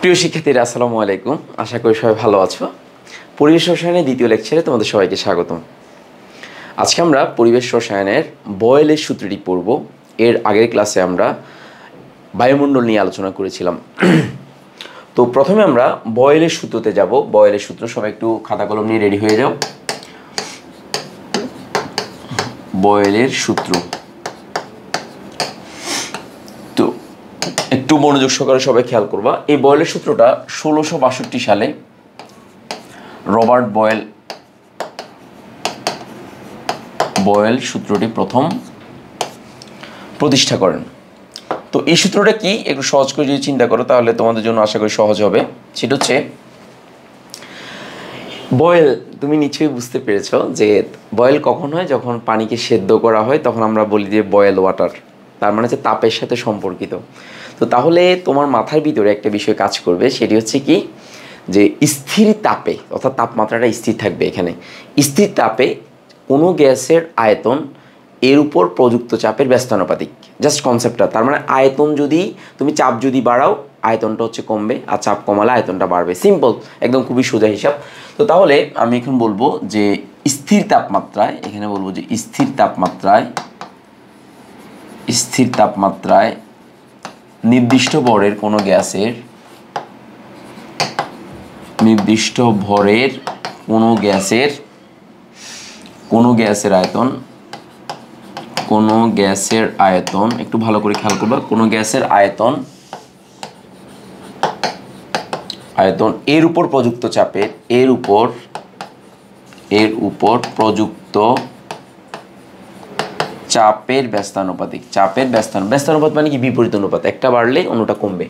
প্রিয় শিক্ষার্থীরা আসসালামু আলাইকুম। আশা করি সবাই ভালো আছো। পরিবেশ রসায়নের দ্বিতীয় লেকচারে তোমাদের সবাইকে স্বাগতম। আজকে আমরা পরিবেশ রসায়নের বয়েলের সূত্রটি পড়ব। এর আগের ক্লাসে আমরা বায়ুমণ্ডল নিয়ে আলোচনা করেছিলাম। তো প্রথমে আমরা বয়েলের সূত্রতে যাব। বয়েলের সূত্র, সবাই একটু খাতা কলম নিয়ে রেডি হয়ে যাও। বয়েলের সূত্র, তো একটু মনোযোগ সহকারে সবাই খেয়াল করবা। এই বয়েলের সূত্রটা 1662 সালে রবার্ট বয়েল সূত্রটি প্রথম প্রতিষ্ঠা করেন। তো এই সূত্রটা কি একটু সহজ করে যদি চিন্তা করো তাহলে তোমাদের জন্য আশা করি সহজ হবে। সেটা হচ্ছে বয়েল, তুমি নিশ্চয়ই বুঝতে পেরেছো যে বয়েল কখন হয়, যখন পানিকে সেদ্ধ করা হয় তখন আমরা বলি যে বয়েল ওয়াটার, তার মানে হচ্ছে তাপের সাথে সম্পর্কিত। তো তাহলে তোমার মাথার ভিতরে একটা বিষয় কাজ করবে, সেটি হচ্ছে কি যে স্থির তাপে, অর্থাৎ তাপমাত্রাটা স্থির থাকবে। এখানে স্থির তাপে কোনো গ্যাসের আয়তন এর উপর প্রযুক্ত চাপের ব্যস্তানুপাতিক, জাস্ট কনসেপ্টটা। তার মানে আয়তন যদি তুমি চাপ যদি বাড়াও আয়তনটা হচ্ছে কমবে, আর চাপ কমালে আয়তনটা বাড়বে। সিম্পল, একদম খুবই সোজা হিসাব। তো তাহলে আমি এখন বলবো যে স্থির তাপমাত্রায়, এখানে বলবো যে স্থির তাপমাত্রায় নির্দিষ্ট ভরের কোনো গ্যাসের আয়তন একটু ভালো করে খেয়াল করবা। কোনো গ্যাসের আয়তন এর উপর প্রযুক্ত চাপের প্রযুক্ত চাপের ব্যস্তানুপাতিক। ব্যস্তানুপাত মানে কি? বিপরীত অনুপাত, একটা বাড়লে অন্যটা কমবে।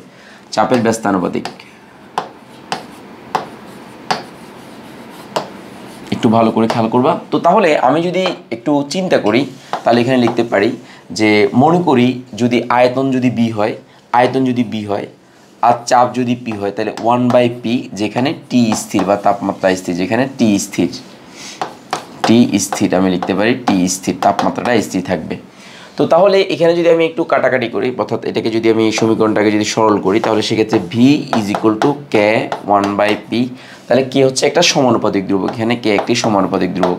চাপের ব্যস্তানুপাতিক, একটু ভালো করে খেয়াল করবা। তো তাহলে আমি যদি একটু চিন্তা করি তাহলে এখানে লিখতে পারি যে মনে করি যদি আয়তন যদি বি হয় আর চাপ যদি পি হয়, তাহলে 1/p, যেখানে টি স্থির বা তাপমাত্রা স্থির, যেখানে টি স্থির আমি লিখতে পারি টি স্থির, তাপমাত্রাটা স্থির থাকবে। তো তাহলে এখানে যদি আমি একটু কাটাকাটি করি, অর্থাৎ এটাকে যদি আমি সমীকরণটাকে যদি সরল করি তাহলে সেক্ষেত্রে V is equal to K 1/p। তাহলে কে হচ্ছে একটা সমানুপাতিক ধ্রুবক, এখানে কে একটি সমানুপাতিক ধ্রুবক,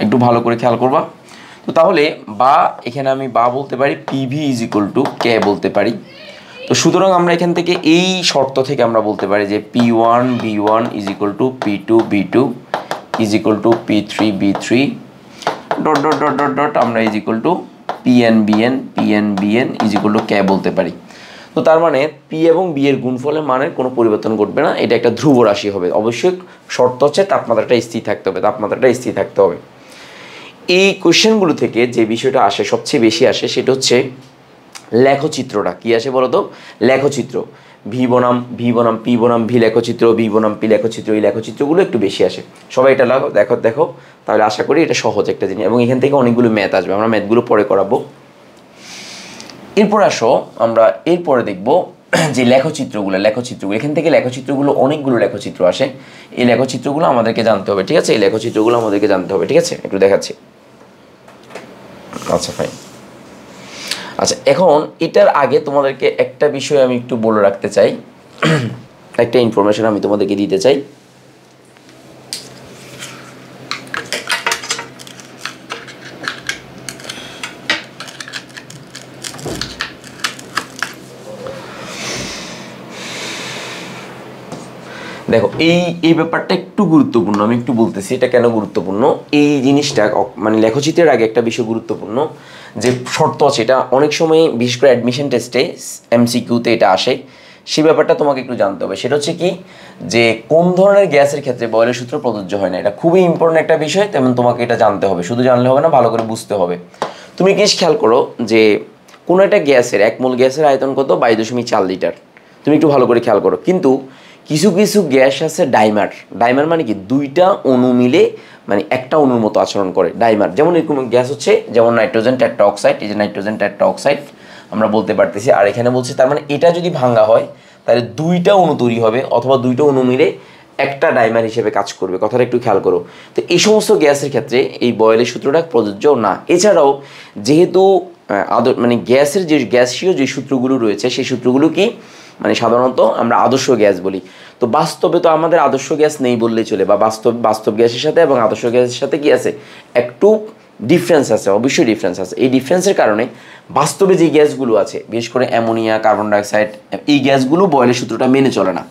একটু ভালো করে খেয়াল করবা। তো তাহলে বা এখানে আমি বা বলতে পারি, পিভি ইজ ইকুয়াল টু কে বলতে পারি। তো সুতরাং আমরা এখান থেকে এই শর্ত থেকে আমরা বলতে পারি যে P1 B1 is equal to P2 B2 is equal to P3 B3 dot dot dot dot dot আমরা is equal to PN BN is equal to কে বলতে পারি। তো তার মানে পি এবং বি এর গুণফলের মানের কোনো পরিবর্তন ঘটবে না, এটা একটা ধ্রুব রাশি হবে। অবশ্যই শর্ত হচ্ছে তাপমাত্রাটা স্থির থাকতে হবে। এই কোশ্চেনগুলো থেকে যে বিষয়টা আসে, সবচেয়ে বেশি আসে, সেটা হচ্ছে লেখচিত্রটা। কি আসে বলো তো? লেখচিত্র। ভি বনাম পি বনাম ভি লেখচিত্র, ভি বনাম পি লেখচিত্র, এই লেখচিত্রগুলো একটু বেশি আসে। সবাই এটা দেখো, তাহলে আশা করি এটা সহজ একটা জিনিস, এবং এখান থেকে অনেকগুলো ম্যাথ আসবে, আমরা ম্যাথগুলো পরে করাবো। এরপর আসো আমরা এরপরে দেখব যে লেখচিত্রগুলো, এখান থেকে অনেকগুলো লেখচিত্র আসে। এই লেখচিত্রগুলো আমাদেরকে জানতে হবে, ঠিক আছে? ঠিক আছে, একটু দেখাচ্ছি। আচ্ছা ফাইন। আচ্ছা, এখন এটার আগে তোমাদেরকে একটা বিষয় আমি একটু বলে রাখতে চাই, একটা ইনফরমেশন আমি তোমাদেরকে দিতে চাই। দেখো, এই ব্যাপারটা একটু গুরুত্বপূর্ণ, আমি একটু বলতেছি এটা কেন গুরুত্বপূর্ণ। এই জিনিসটা মানে লেখচিত্রের আগে একটা বিষয় গুরুত্বপূর্ণ, যে শর্ত আছে, এটা অনেক সময় বিশেষ করে অ্যাডমিশন টেস্টে MCQতে এটা আসে, সেই ব্যাপারটা তোমাকে একটু জানতে হবে। সেটা হচ্ছে কি যে কোন ধরনের গ্যাসের ক্ষেত্রে বয়েলের সূত্র প্রযোজ্য হয় না। এটা খুবই ইম্পর্টেন্ট একটা বিষয়, তেমন তোমাকে এটা জানতে হবে। শুধু জানলে হবে না, ভালো করে বুঝতে হবে। তুমি কি খেয়াল করো যে কোনো একটা গ্যাসের, এক মোল গ্যাসের আয়তন কত? 22.4 লিটার। তুমি একটু ভালো করে খেয়াল করো। কিন্তু কিছু গ্যাস আছে ডাইমার মানে কি? দুইটা অণু মিলে মানে একটা অণুর মতো আচরণ করে, ডাইমার। যেমন এরকম গ্যাস হচ্ছে, যেমন নাইট্রোজেন টেট্রাঅক্সাইড, এই যে নাইট্রোজেন টেট্রাঅক্সাইড আমরা বলতে পারতেছি। আর এখানে বলছি তার মানে এটা যদি ভাঙা হয় তাহলে দুইটা অণু তৈরি হবে, অথবা দুইটা অণু মিলে একটা ডাইমার হিসেবে কাজ করবে, কথাটা একটু খেয়াল করো। তো এই সমস্ত গ্যাসের ক্ষেত্রে এই বয়েলের সূত্রটা প্রযোজ্য না। এছাড়াও যেহেতু মানে গ্যাসের যে গ্যাসীয় যে সূত্রগুলো রয়েছে সেই সূত্রগুলো কি মানে সাধারণত আমরা আদর্শ গ্যাস বলি। তো বাস্তবে তো আমাদের আদর্শ গ্যাস নেই বললেই চলে, বা বাস্তব গ্যাসের সাথে এবং আদর্শ গ্যাসের সাথে কি আছে, একটু ডিফারেন্স আছে, অবশ্যই ডিফারেন্স আছে। এই ডিফারেন্সের কারণে বাস্তবে যে গ্যাসগুলো আছে, বিশেষ করে অ্যামোনিয়া, কার্বন ডাইঅক্সাইড, এই গ্যাসগুলো বয়েলের সূত্রটা মেনে চলে না,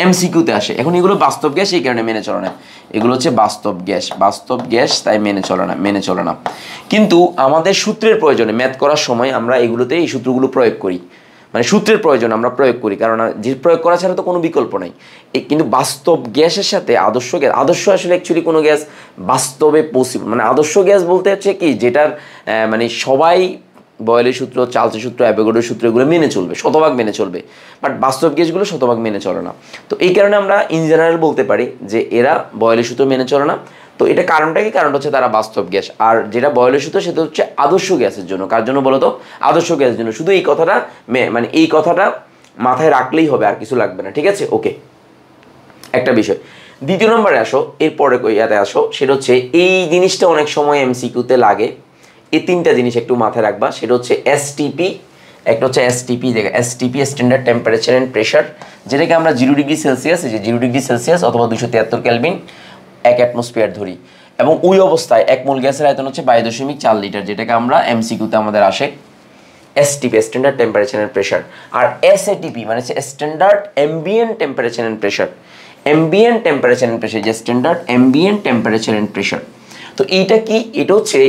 এমসিকিউতে আসে। এখন এগুলো বাস্তব গ্যাস, এই কারণে মেনে চলে না। এগুলো হচ্ছে বাস্তব গ্যাস, তাই মেনে চলে না। কিন্তু আমাদের সূত্রের প্রয়োজনে ম্যাথ করার সময় আমরা এগুলোতে এই সূত্রগুলো প্রয়োগ করি, মানে সূত্রের প্রয়োজন আমরা প্রয়োগ করি, কারণ যে প্রয়োগ করা ছাড়া তো কোনো বিকল্প নেই। কিন্তু বাস্তব গ্যাসের সাথে আদর্শ গ্যাস, আদর্শ আসলে অ্যাকচুয়ালি কোনো গ্যাস বাস্তবে পসিবল, মানে আদর্শ গ্যাস বলতে হচ্ছে কি যেটার মানে সবাই বয়েলের সূত্র, চার্লসের সূত্র, অ্যাভোগাড্রোর সূত্র এগুলো মেনে চলবে, শতভাগ মেনে চলবে, বাট বাস্তব গ্যাসগুলো শতভাগ মেনে চলে না। তো এই কারণে আমরা ইন জেনারেল বলতে পারি যে এরা বয়েলের সূত্র মেনে চলে না। তো এটা কারণটা কি? কারণটা হচ্ছে তারা বাস্তব গ্যাস। আর যেটা বয়েলের সূত্র সেটা হচ্ছে আদর্শ গ্যাসের জন্য। কার জন্য বলো তো? আদর্শ গ্যাসের জন্য। শুধু এই কথাটা মানে এই কথাটা মাথায় রাখলেই হবে, আর কিছু লাগবে না, ঠিক আছে? ওকে, একটা বিষয়। দ্বিতীয় নম্বরে আসো, এরপরে ইয়াতে আসো, সেটা হচ্ছে এই জিনিসটা অনেক সময় এমসিকিউতে লাগে। এই তিনটা জিনিস একটু মাথায় রাখবা। সেটা হচ্ছে এসটিপি, একটা হচ্ছে STP, STP standard temperature and pressure, যেটাকে আমরা 0 ডিগ্রি সেলসিয়াস, এই যে 0 ডিগ্রি সেলসিয়াস অথবা 273 কেলভিন 1 অ্যাটমসফিয়ার ধরি, এবং ওই অবস্থায় 1 মোল গ্যাসের আয়তন হচ্ছে 22.4 লিটার, যেটাকে আমরা এমসিকিউতে আমাদের আসে STP, standard temperature and pressure. আর এসএটিপি মানে হচ্ছে standard ambient temperature and pressure, ambient temperature and pressure, যে standard ambient temperature and pressure. তো এইটা কি? এটা হচ্ছে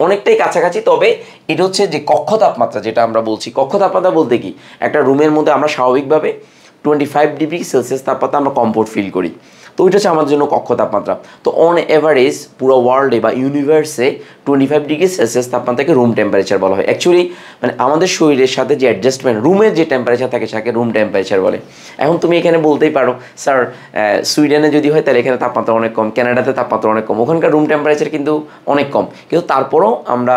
অনেকটাই কাছাকাছি, তবে এটা হচ্ছে যে কক্ষ তাপমাত্রা, যেটা আমরা বলছি কক্ষ তাপমাত্রা বলতে কি, একটা রুমের মধ্যে আমরা স্বাভাবিকভাবে 25 ডিগ্রি সেলসিয়াস তাপমাত্রা আমরা কমফোর্ট ফিল করি, তো ওইটা হচ্ছে আমাদের জন্য কক্ষ তাপমাত্রা। তো অন এভারেজ পুরো ওয়ার্ল্ডে বা ইউনিভার্সে 25 ডিগ্রি সেলসিয়াস তাপমাত্রাকে রুম টেম্পারেচার বলা হয়। অ্যাকচুয়ালি মানে আমাদের শরীরের সাথে যে অ্যাডজাস্টমেন্ট, রুমের যে টেম্পারেচার থাকে সেটাকে রুম টেম্পারেচার বলে। এখন তুমি এখানে বলতেই পারো স্যার সুইডেনে যদি হয় তাহলে এখানে তাপমাত্রা অনেক কম, কানাডাতে তাপমাত্রা অনেক কম, ওখানকার রুম টেম্পারেচার কিন্তু অনেক কম, কিন্তু তারপরেও আমরা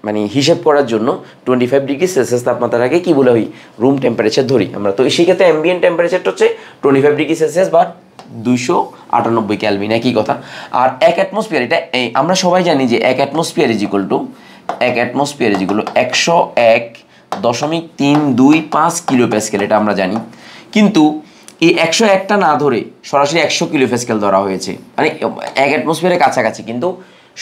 মানে হিসেব করার জন্য 25 ডিগ্রি সেলসিয়াস তাপমাত্রাটাকে কী বলে হই? রুম টেম্পারেচার ধরি আমরা। তো সেই ক্ষেত্রে অ্যাম্বিয়েন্ট টেম্পারেচারটা হচ্ছে 25 ডিগ্রি সেলসিয়াস বা 298 ক্যালভিন, একই কথা। আর 1 অ্যাটমসফিয়ার, এটা আমরা সবাই জানি যে 1 atmosphere is equal two 101.325 kilo Pascal, এটা আমরা জানি। কিন্তু এই 101টা না ধরে সরাসরি 100 কিলো প্যাসকেল ধরা হয়েছে, মানে 1 অ্যাটমসফিয়ারের কাছাকাছি, কিন্তু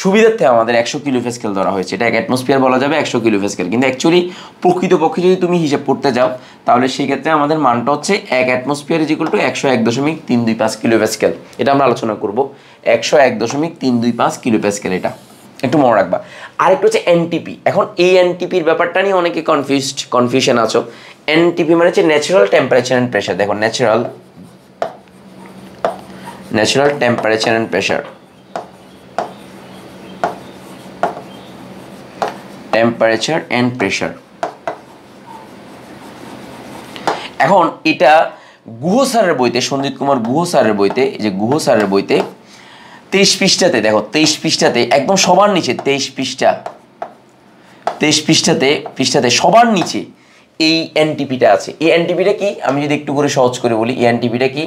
সুবিধার্থে আমাদের 100 কিলো প্যাসকেল ধরা হয়েছে। এটা 1 অ্যাটমসফিয়ার বলা যাবে, 100 কিলো প্যাসকেল। কিন্তু অ্যাকচুয়ালি প্রকৃতপক্ষে যদি তুমি হিসাব করতে যাও তাহলে সেই ক্ষেত্রে আমাদের মানটা হচ্ছে 1 atmosphere is equal two 101.325 kilo Pascal. এটা আমরা আলোচনা করব, 101.325 কিলো প্যাসকেল, এটা একটু মনে রাখবা। আরেকটা হচ্ছে এনটিপি। এখন এই এনটিপির ব্যাপারটা নিয়ে অনেকে কনফিউশন আছো। এনটিপি মানে হচ্ছে ন্যাচারাল টেম্পারেচার অ্যান্ড প্রেশার। দেখো, natural temperature and pressure, temperature and pressure. এখন এটা গুহ স্যারের বইতে, সঞ্জিত কুমার গুহ স্যারের বইতে, এই যে গুহ স্যারের বইতে 23 পৃষ্ঠাতে, দেখো 23 পৃষ্ঠাতে একদম সবার নিচে, 23 পৃষ্ঠাতে সবার নিচে এই এনটিপিটা আছে। এই এনটিপিটা কি? আমি যদি একটু করে সহজ করে বলি, এই এনটিপিটা কি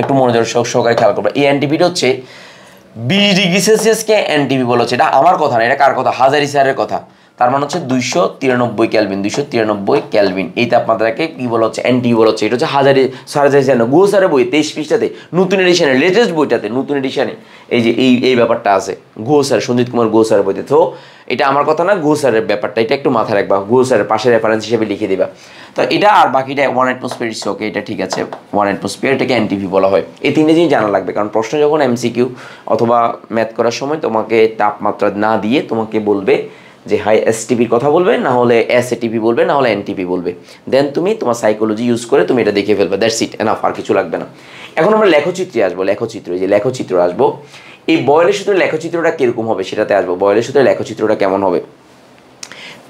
একটু মনোযোগ সহকারে খেয়াল করবে। এই এনটিপিটা হচ্ছে 20 ডিগ্রি সেলসিয়াসকে এনটিপি বলা হচ্ছে। এটা আমার কথা না, এটা কার কথা? হাজারি স্যারের কথা। তার মানে হচ্ছে 293 ক্যালভিন, 293 ক্যালভিন এই তাপমাত্রাকে কি বলা হচ্ছে? এনটিপি বলা হচ্ছে। এটা হচ্ছে হাজারি স্যার গুহ স্যারের বই 23 পৃষ্ঠাতে, নতুন এডিশনে, লেটেস্ট বইটাতে, নতুন এডিশনে এই যে এই ব্যাপারটা আছে গুহ স্যার, সঞ্জিত কুমার গুহ স্যারের বইতে। তো এটা আমার কথা না, গুহ স্যারের ব্যাপারটা, এটা একটু মাথায় রাখবা, গুহ স্যারের পাশে রেফারেন্স হিসেবে লিখে দিবা। তো এটা আর বাকিটা 1 অ্যাটমসফিয়ার ইটস ওকে, এটা ঠিক আছে, 1 অ্যাটমসফিয়ার, এটাকে এনটিপি বলা হয়। এই তিনটে জিনিস জানা লাগবে, কারণ প্রশ্ন যখন এমসিকিউ অথবা ম্যাথ করার সময় তোমাকে তাপমাত্রা না দিয়ে তোমাকে বলবে যে হাই এসটিপির কথা বলবে, না হলে এসএটিপি বলবে, না হলে এনটিপি বলবে, দেন তুমি তোমার সাইকোলজি ইউজ করে তুমি এটা দেখে ফেলবে, দ্যাটস ইট, এনাফ, আর কিছু লাগবে না। এখন আমরা লেখচিত্রে আসবো, লেখচিত্র আসবো। এই বয়েলের সূত্রে লেখচিত্রটা কিরকম হবে সেটাতে আসবো। বয়েলের সূত্রে লেখচিত্রটা কেমন হবে?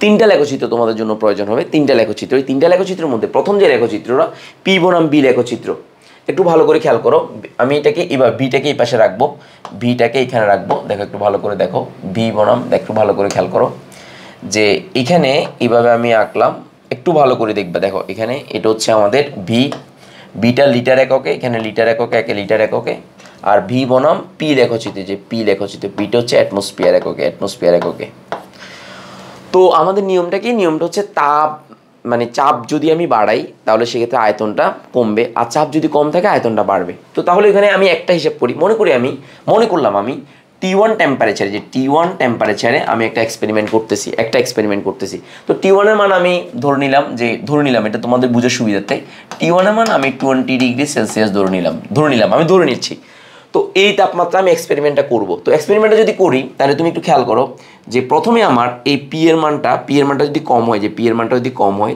3টা লেখচিত্র তোমাদের জন্য প্রয়োজন হবে, 3টা লেখচিত্র। এই 3টা লেখচিত্রের মধ্যে প্রথম যে লেখচিত্রটা পি বনাম বি লেখচিত্র, একটু ভালো করে খেয়াল করো। আমি এটাকে এবার বিটাকে এই পাশে রাখবো, বিটাকে এখানে রাখবো, দেখো একটু ভালো করে দেখো, বি বনাম, একটু ভালো করে খেয়াল করো যে এখানে এইভাবে আমি আঁকলাম, একটু ভালো করে দেখবা। দেখো এখানে এটা হচ্ছে আমাদের বি, বিটা লিটার এককে, এখানে লিটার এককে, একে লিটার এককে। আর ভি বনাম পি লেখচিত্রে, যে পি লেখচিত্র, পিটা হচ্ছে অ্যাটমসফিয়ার এককে, অ্যাটমসফিয়ার এককে। তো আমাদের নিয়মটা কি? নিয়মটা হচ্ছে তাপ মানে চাপ যদি আমি বাড়াই তাহলে সেক্ষেত্রে আয়তনটা কমবে, আর চাপ যদি কম থাকে আয়তনটা বাড়বে। তো তাহলে এখানে আমি একটা হিসাব করি, মনে করলাম আমি T1 টেম্পারেচারে, যে T1 টেম্পারেচারে আমি একটা এক্সপেরিমেন্ট করতেছি। তো T1 এর মান আমি ধরে নিলাম এটা তোমাদের বুঝার সুবিধার্থে, T1 এর মান আমি 20 ডিগ্রি সেলসিয়াস ধরে নিচ্ছি। তো এই তাপমাত্রা আমি এক্সপেরিমেন্টটা করব। তো এক্সপেরিমেন্টটা যদি করি তাহলে তুমি একটু খেয়াল করো যে প্রথমে আমার এই পি এর মানটা যদি কম হয়,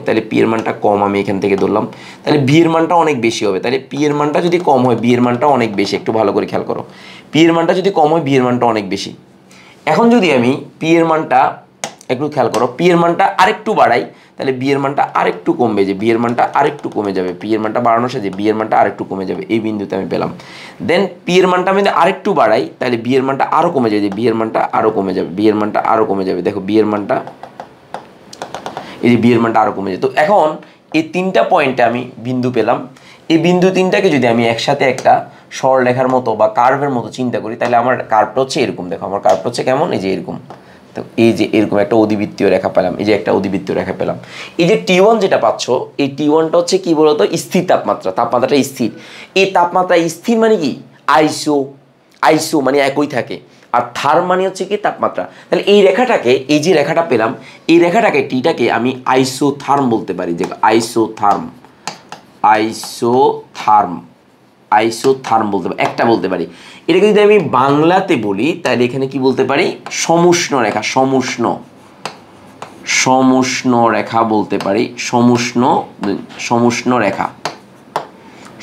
তাহলে পি এর মানটা কম আমি এখান থেকে ধরলাম, তাহলে ভি এর মানটা অনেক বেশি হবে। তাহলে পি এর মানটা যদি কম হয়, ভি এর মানটা অনেক বেশি। একটু ভালো করে খেয়াল করো, পি এর মানটা যদি কম হয়, ভি এর মানটা অনেক বেশি। এখন যদি আমি পি এর মানটা একটু খেয়াল করো, পি এর মানটা আরেকটু বাড়াই, তাহলে বি এর মানটা আরেকটু কমবে, যে বি এর মানটা আরেকটু কমে যাবে, পি এর মানটা বাড়ানোর সাথে বি এর মানটা আরেকটু কমে যাবে, এই বিন্দুতে আমি পেলাম। দেন পি এর মানটা আমি আরেকটু বাড়াই, তাহলে বি এর মানটা আরও কমে যাবে, যে বি এর মানটা আরও কমে যাবে, বি এর মানটা আরও কমে যাবে। দেখো বি এর মানটা, এই যে বি এর মানটা আরও কমে যাবে। তো এখন এই তিনটা পয়েন্টে আমি বিন্দু পেলাম। এই বিন্দু তিনটাকে যদি আমি একসাথে একটা সরলরেখার মতো বা কার্ভের মতো চিন্তা করি, তাহলে আমার কার্ভটা হচ্ছে এরকম। দেখো আমার কার্ভটা হচ্ছে কেমন, এই যে এরকম। তো এই যে এরকম একটা অধিবৃত্তীয় রেখা পেলাম, এই যে একটা অধিবৃত্তীয় রেখা পেলাম। এই যে T1 যেটা পাচ্ছ, এই T1টা হচ্ছে কি বলতো, স্থির তাপমাত্রাটা স্থির। এই তাপমাত্রা স্থির মানে কি, আইসো মানে একই থাকে, আর থার্ম মানে হচ্ছে কি তাপমাত্রা। তাহলে এই রেখাটাকে, এই যে রেখাটা পেলাম, এই রেখাটাকে টিটাকে আমি আইসোথার্ম বলতে পারি, যে আইসোথার্ম বলতে পারি, একটা বলতে পারি। এটাকে যদি আমি বাংলাতে বলি তাহলে এখানে কি বলতে পারি, সমুষ্ণ রেখা বলতে পারি,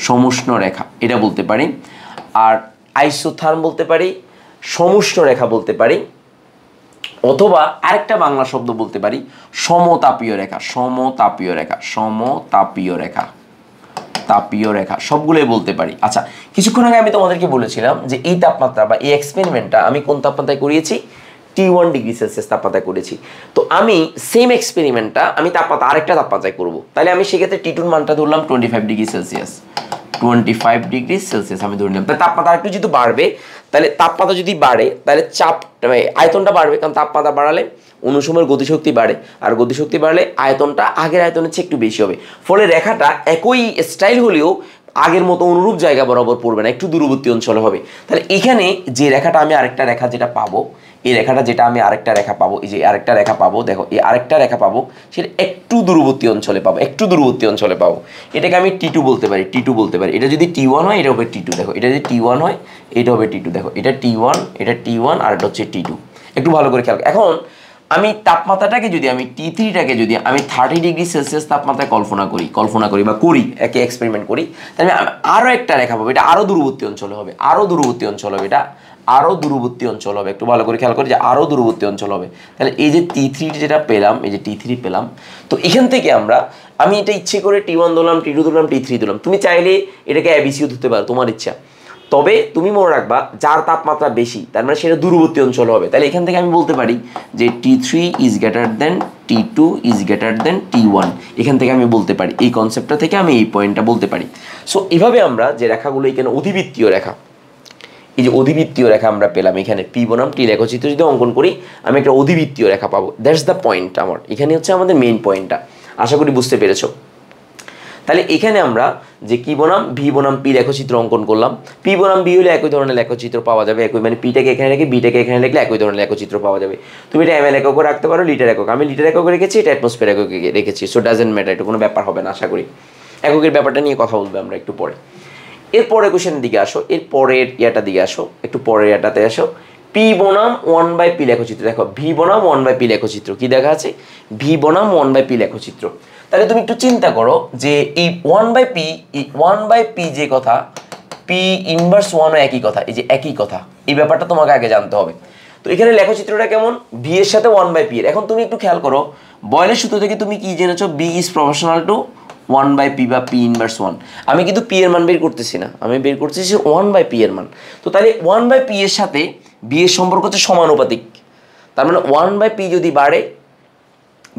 সমুষ্ণ রেখা এটা বলতে পারি। আর আইসোথার্ম বলতে পারি, সমুষ্ণ রেখা বলতে পারি, অথবা আরেকটা বাংলা শব্দ বলতে পারি সমতাপীয় রেখা, সবগুলোই বলতে পারি। আচ্ছা, কিছুক্ষণ আগে আমি তোমাদেরকে বলেছিলাম যে এই তাপমাত্রা বা এই এক্সপেরিমেন্টটা আমি কোন তাপমাত্রায় করিয়েছি, T1 ডিগ্রি সেলসিয়াস তাপমাত্রায় করেছি। তো আমি সেম এক্সপেরিমেন্টটা আমি আরেকটা তাপমাত্রায় করব। তাহলে আমি সেক্ষেত্রে T2 মানটা ধরলাম 25 ডিগ্রি সেলসিয়াস, আমি ধরে নিলাম। তাহলে তাপমাত্রা একটু যেহেতু বাড়বে, তাহলে তাপমাত্রা যদি বাড়ে তাহলে চাপ আয়তনটা বাড়বে, কারণ তাপমাত্রা বাড়ালে অনুসময়ের গতিশক্তি বাড়ে, আর গতিশক্তি বাড়লে আয়তনটা আগের আয়তনের চেয়ে একটু বেশি হবে। ফলে রেখাটা একই স্টাইল হলেও আগের মতো অনুরূপ জায়গা বরাবর পড়বে না, একটু দূরবর্তী অঞ্চলে হবে। তাহলে এখানে যে রেখাটা আমি আরেকটা রেখা যেটা পাবো, এই রেখাটা যেটা আমি আরেকটা রেখা পাবো, এই যে আরেকটা রেখা পাবো, দেখো এই আরেকটা রেখা পাবো, সেটা একটু দূরবর্তী অঞ্চলে পাবো, এটাকে আমি T2 বলতে পারি, এটা যদি T1 হয় এটা হবে T2, দেখো এটা যদি T1 হয় এটা হবে T2, দেখো এটা T1 আর এটা হচ্ছে T2। একটু ভালো করে খেয়াল। এখন আমি তাপমাত্রাটাকে যদি আমি T3টাকে যদি আমি 30 ডিগ্রি সেলসিয়াস তাপমাত্রায় কল্পনা করি বা করি, একে এক্সপেরিমেন্ট করি, তাহলে আমি আরও একটা রেখা পাবো, এটা আরও দূরবর্তী অঞ্চল হবে, এটা আরও দূরবর্তী অঞ্চল হবে। একটু ভালো করে খেয়াল করি যে আরও দূরবর্তী অঞ্চল হবে। তাহলে এই যে T3 যেটা পেলাম, এই যে T3 পেলাম, তো এখান থেকে আমি এটা ইচ্ছে করে T1 ধরলাম, T2 ধরলাম, T3 ধরলাম। তুমি চাইলে এটাকে ABCও ধরতে পারো, তোমার ইচ্ছা। তবে তুমি মনে রাখবা যার তাপমাত্রা বেশি তার মানে সেটা দূরবর্তী অঞ্চল হবে। তাহলে এখান থেকে আমি বলতে পারি যে T3 is greater than T2 is greater than T1। এখান থেকে আমি বলতে পারি, এই কনসেপ্টটা থেকে আমি এই পয়েন্টটা বলতে পারি। সো এভাবে আমরা যে রেখাগুলো এখানে অধিবৃত্তীয় রেখা, এই যে অধিবৃত্তীয় রেখা আমরা পেলাম, এখানে পি বনাম টি লেখচিত্র যদি অঙ্কন করি আমি একটা অধিবৃত্তীয় রেখা পাবো। দ্যাটস দ্য পয়েন্ট আমার, এখানে হচ্ছে আমাদের মেইন পয়েন্টটা। আশা করি বুঝতে পেরেছো। তাহলে এখানে আমরা যে কি বনাম ভি বনাম পি লেখচিত্র অঙ্কন করলাম। পি বনাম বি হলে একই ধরনের লেখচিত্র পাওয়া যাবে, একই মানে পিটাকে এখানে রেখে বিটাকে এখানে লিখলে একই ধরনের লেখচিত্র পাওয়া যাবে। তুমি এটা ml এককও রাখতে পারো, লিটার একক। আমি লিটার একক রেখেছি, এটা অ্যাটমসফিয়ার একক রেখেছি। সো ডাজেন্ট ম্যাটার, এটা কোনো ব্যাপার হবে না। আশা করি এককের ব্যাপারটা নিয়ে কথা বলবো আমরা একটু পরে। এরপরে কোশ্চেনের দিকে আসো, এরপরের ইয়াটা দিকে আসো, একটু পরের ইয়াটাতে আসো। পি বনাম 1/p লেখচিত্র। দেখো ভি বনাম 1/p লেখচিত্র কি দেখা আছে, ভি বনাম 1/p লেখচিত্র। তাহলে তুমি একটু চিন্তা করো যে এই 1/p যে কথা, পি ইনভার্স 1ও একই কথা, এই যে একই কথা, এই ব্যাপারটা তোমাকে আগে জানতে হবে। তো এখানে লেখচিত্রটা কেমন, ভি এর সাথে 1/p এর। এখন তুমি একটু খেয়াল করো, বয়লের সূত্র থেকে তুমি কি জেনেছো, B is proportional to 1/p বা পি ইনভার্স 1। আমি কিন্তু পি এর মান বের করতেছি না, আমি বের করতেছি 1/p এর মান। তো তাহলে 1/p এর সাথে বি এর সম্পর্ক হচ্ছে সমানুপাতিক। তার মানে 1/p যদি বাড়ে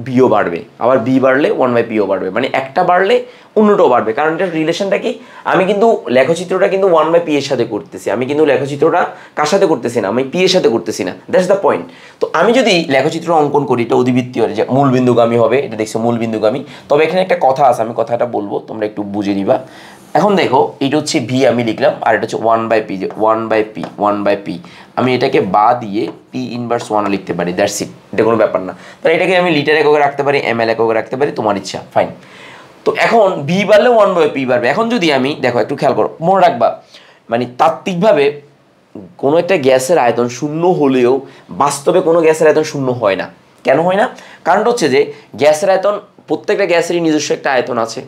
বিও বাড়বে, আবার বি বাড়লে 1/pও বাড়বে, মানে একটা বাড়লে অন্যটাও বাড়বে। কারণ এটার রিলেশনটা কি, আমি কিন্তু লেখচিত্রটা কিন্তু 1/p এর সাথে করতেছি, আমি কিন্তু লেখচিত্রটা কার সাথে করতেছি না, আমি পি এর সাথে করতেছি না, দ্যাটস দ্য পয়েন্ট। তো আমি যদি লেখচিত্র অঙ্কন করি, এটা অধিবৃত্তীয় যে মূলবিন্দুগামী হবে, এটা দেখছো মূলবিন্দুগামী। তবে এখানে একটা কথা আছে, আমি কথাটা বলবো, তোমরা একটু বুঝে নিবা। এখন দেখো এটা হচ্ছে ভি আমি লিখলাম, আর এটা হচ্ছে 1/p, যে 1/p আমি এটাকে বা দিয়ে পি ইনভার্স 1 লিখতে পারি, দ্যাটস ইট, এটা কোনো ব্যাপার না। তাহলে এটাকে আমি লিটার এককে রাখতে পারি, ml এককে রাখতে পারি, তোমার ইচ্ছা, ফাইন। তো এখন ভি বাড়লে 1/p বাড়বে। এখন যদি আমি দেখো একটু খেয়াল করো, মনে রাখবা মানে তাত্ত্বিকভাবে কোনো একটা গ্যাসের আয়তন শূন্য হলেও বাস্তবে কোনো গ্যাসের আয়তন শূন্য হয় না। কেন হয় না? কারণটা হচ্ছে যে গ্যাসের আয়তন, প্রত্যেকটা গ্যাসেরই নিজস্ব একটা আয়তন আছে,